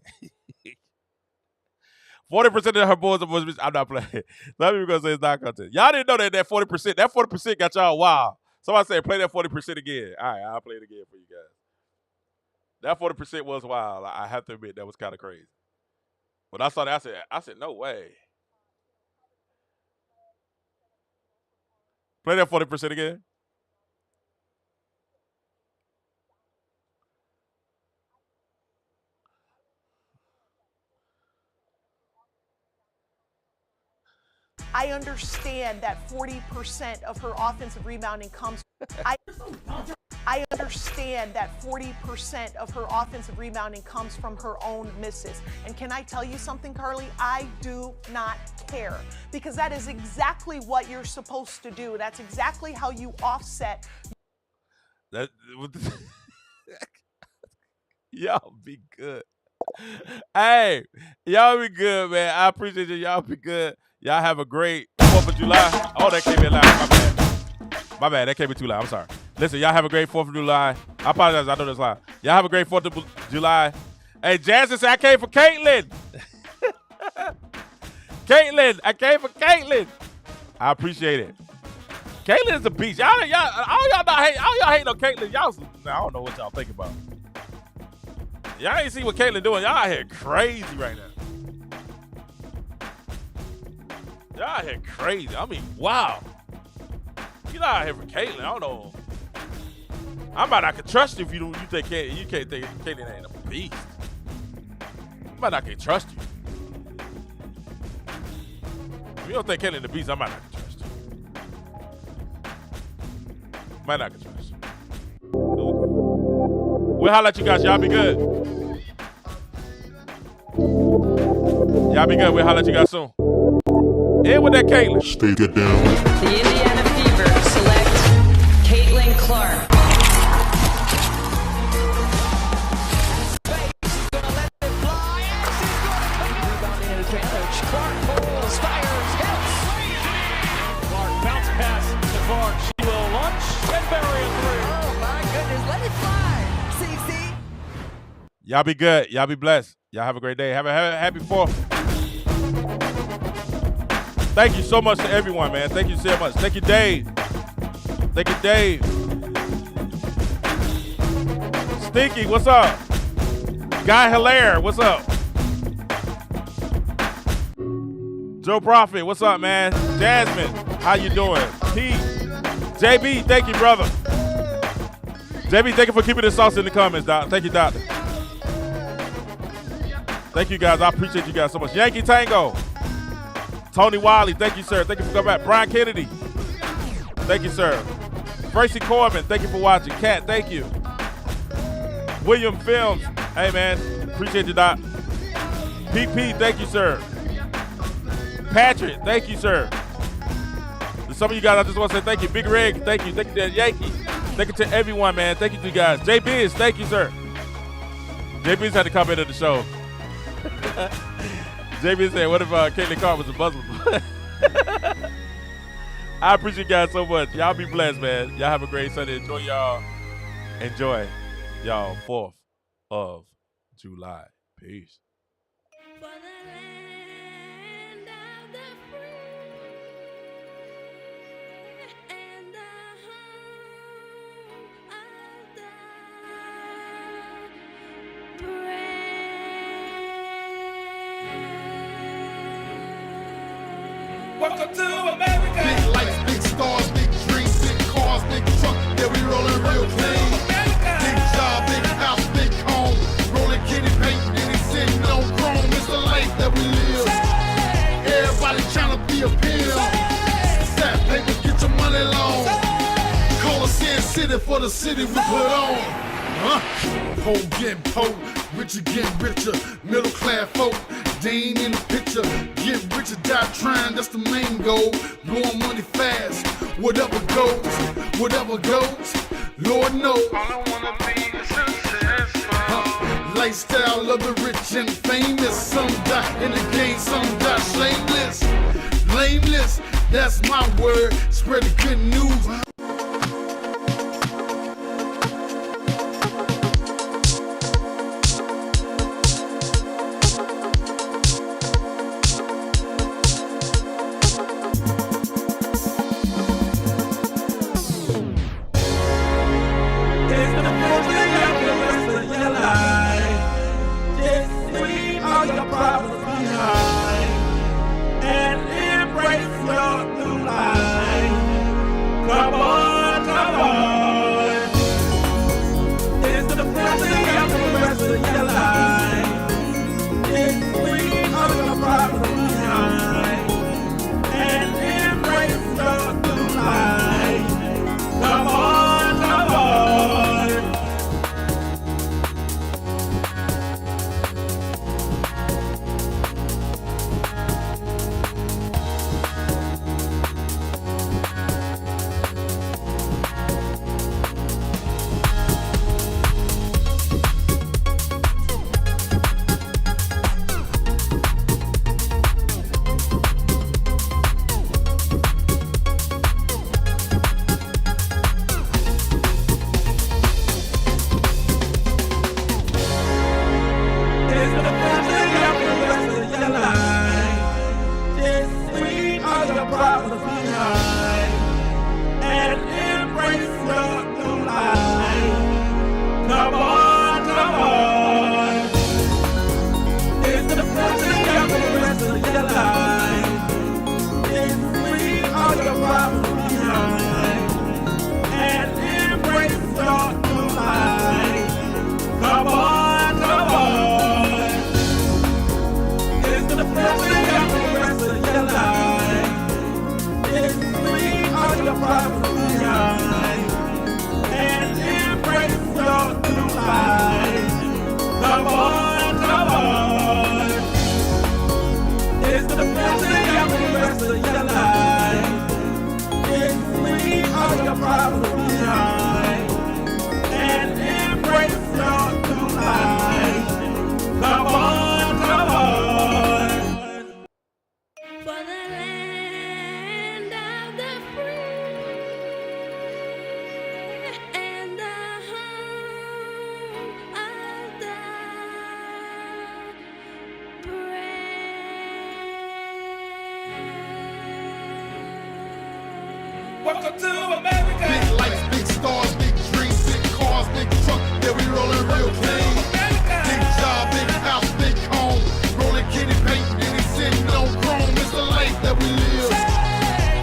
40% of her boys are I'm not playing. Some people going to say it's not content. Y'all didn't know that 40%. That 40% got y'all wild. Somebody said play that 40% again. All right, I'll play it again for you guys. That 40% was wild. I have to admit, that was kind of crazy. When I saw that, I said, no way. Play that 40% again. I understand that 40% of her offensive rebounding comes. I understand that 40% of her offensive rebounding comes from her own misses. And can I tell you something, Carly? I do not care, because that is exactly what you're supposed to do. That's exactly how you offset. Y'all be good. Hey, y'all be good, man. I appreciate you. Y'all be good. Y'all have a great 4th of July. Oh, that came in loud. My bad. My bad. That came in too loud. I'm sorry. Listen, y'all have a great 4th of July. I apologize. I know that's loud. Y'all have a great 4th of July. Hey, Jasmine said I came for Caitlin. Caitlin. I came for Caitlin. I appreciate it. Caitlin is a beast. All y'all hate on Caitlin. I don't know what y'all think about. Y'all ain't see what Caitlin doing. Y'all out here crazy right now. Y'all out here crazy. I mean, wow. You're not out here for Caitlin. I don't know. I might not can trust you if you think Caitlin ain't a beast. I might not can trust you. If you don't think Caitlin the beast, I might not can trust you. Might not can trust you. We'll holler at you guys. Y'all be good. Y'all be good. We'll holler at you guys soon. In with that Caitlin. Stay get down. The Indiana Fever select Caitlin Clark. She's going to let it fly, and she's going to come in. Rebounding advantage. Clark pulls, fires, hits. Clark bounce pass to Clark. She will launch and bury a three. Oh my goodness, let it fly. CC. Y'all be good. Y'all be blessed. Y'all have a great day. Have a happy 4th. Thank you so much to everyone, man. Thank you so much. Thank you, Dave. Thank you, Dave. Stinky, what's up? Guy Hilaire, what's up? Joe Prophet, what's up, man? Jasmine, how you doing? Pete, JB, thank you, brother. JB, thank you for keeping the sauce in the comments, Doc. Thank you, Doctor. Thank you, guys. I appreciate you guys so much. Yankee Tango. Tony Wiley, thank you, sir. Thank you for coming back. Brian Kennedy, thank you, sir. Tracy Corbin, thank you for watching. Kat, thank you. William Films, hey, man. Appreciate you, Doc. PP, thank you, sir. Patrick, thank you, sir. To some of you guys, I just want to say thank you. Big Rig, thank you. Thank you to Yankee. Thank you to everyone, man. Thank you to you guys. J Biz, thank you, sir. J Biz had to come into the show. J Biz said, what if Caitlin Clark was a Muslim? I appreciate you guys so much. Y'all be blessed, man. Y'all have a great Sunday. Enjoy y'all 4th of July. Peace. Welcome to America. Big lights, big stars, big dreams, big cars, big truck. Yeah, we rolling real clean. Big job, big house, big home. Rolling kitty paint, and it's sitting on chrome. It's the life that we live. Everybody trying to be a pill. Stack paper, get your money long. Call us Sin City for the city we put on. Poor getting poor, richer getting richer. Middle class folk. They ain't in the picture. Get rich or die trying, that's the main goal. Blowing money fast, whatever goes, Lord knows. All I wanna be is successful. Lifestyle of the rich and famous. Some die in the game, some die shameless. Blameless, that's my word. Spread the good news. Welcome to America. Big lights, big stars, big dreams, big cars, big truck. Yeah, we rolling real clean. Big job, big house, big home. Rolling kitty paint, and he sitting on chrome. It's the life that we live.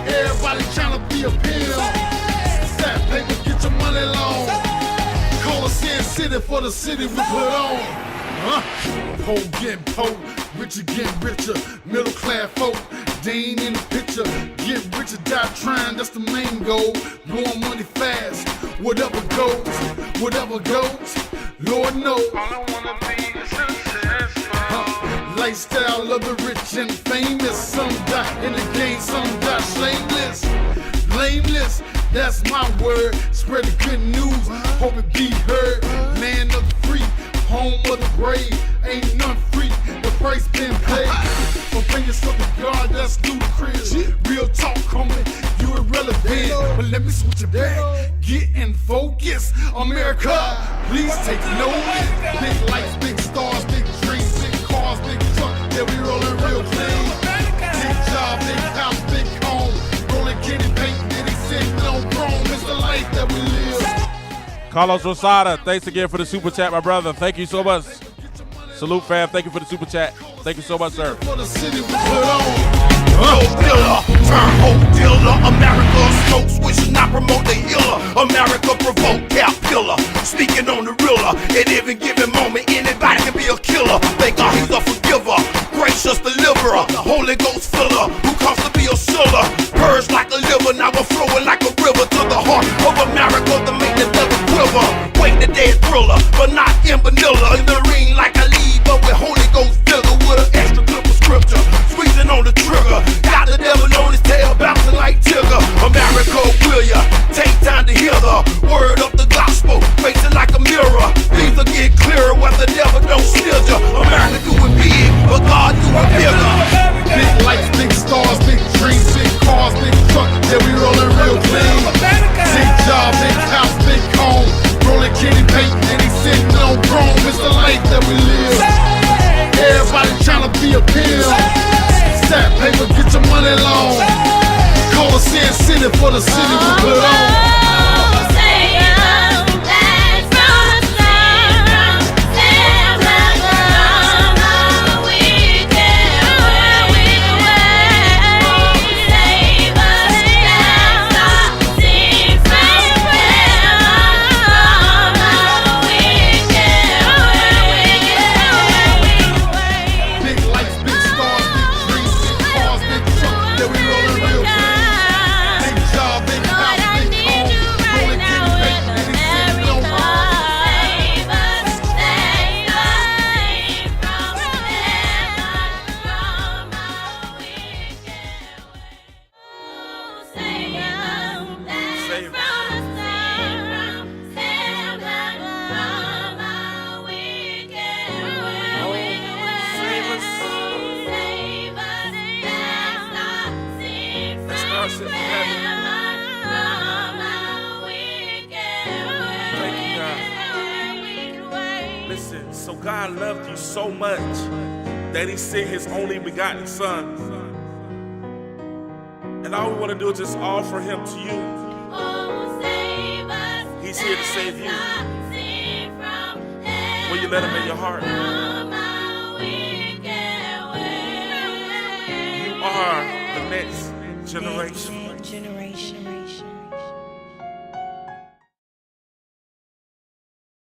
Everybody trying to be a pimp. Stat paper, get your money long. Call us in city for the city we put on. Poor getting poor, richer getting richer. Middle class folk, they ain't in the picture. Get richer, die trying, that's the main goal. Blowing money fast, whatever goes, Lord knows. All I wanna be is successful. Lifestyle of the rich and famous. Some die in the game, some die shameless. Blameless, that's my word. Spread the good news, hope it be heard. Land of the free, home of the brave. Ain't none free, the price been paid. For fingers of the God, that's ludicrous. Real talk, homie, you irrelevant. But let me switch it back, get in focus. America, please take notice. Big lights, big stars, big dreams, big cars, big truck. Yeah, we rolling real clean. Big job, big house, big home. Rolling kitty paint, and he sitting on chrome. It's the life that we live. Carlos Rosada, thanks again for the super chat, my brother. Thank you so much. Salute, fam. Thank you for the super chat. Thank you so much, sir. For the city we put on. Dealer, turn whole dealer. America smoke switch, not promote the healer. America provoke cap killer. Speaking on the realer. At every given moment, anybody can be a killer. Thank God he's a forgiver, gracious deliverer, the Holy Ghost filler, who comes to be a siller. Purge like a liver, now we're flowing like a river to the heart of America to make the devil quiver. Wait the dead thriller, but not in vanilla. In the ring like a lead, but with Holy Ghost vigor, with an extra clip of scripture. Squeezing on the trigger, got the devil on his for the city we put on. Listen, so God loved you so much that he sent his only begotten son. And all we want to do is just offer him to you. He's here to save you. Will you let him in your heart? You are the next generation.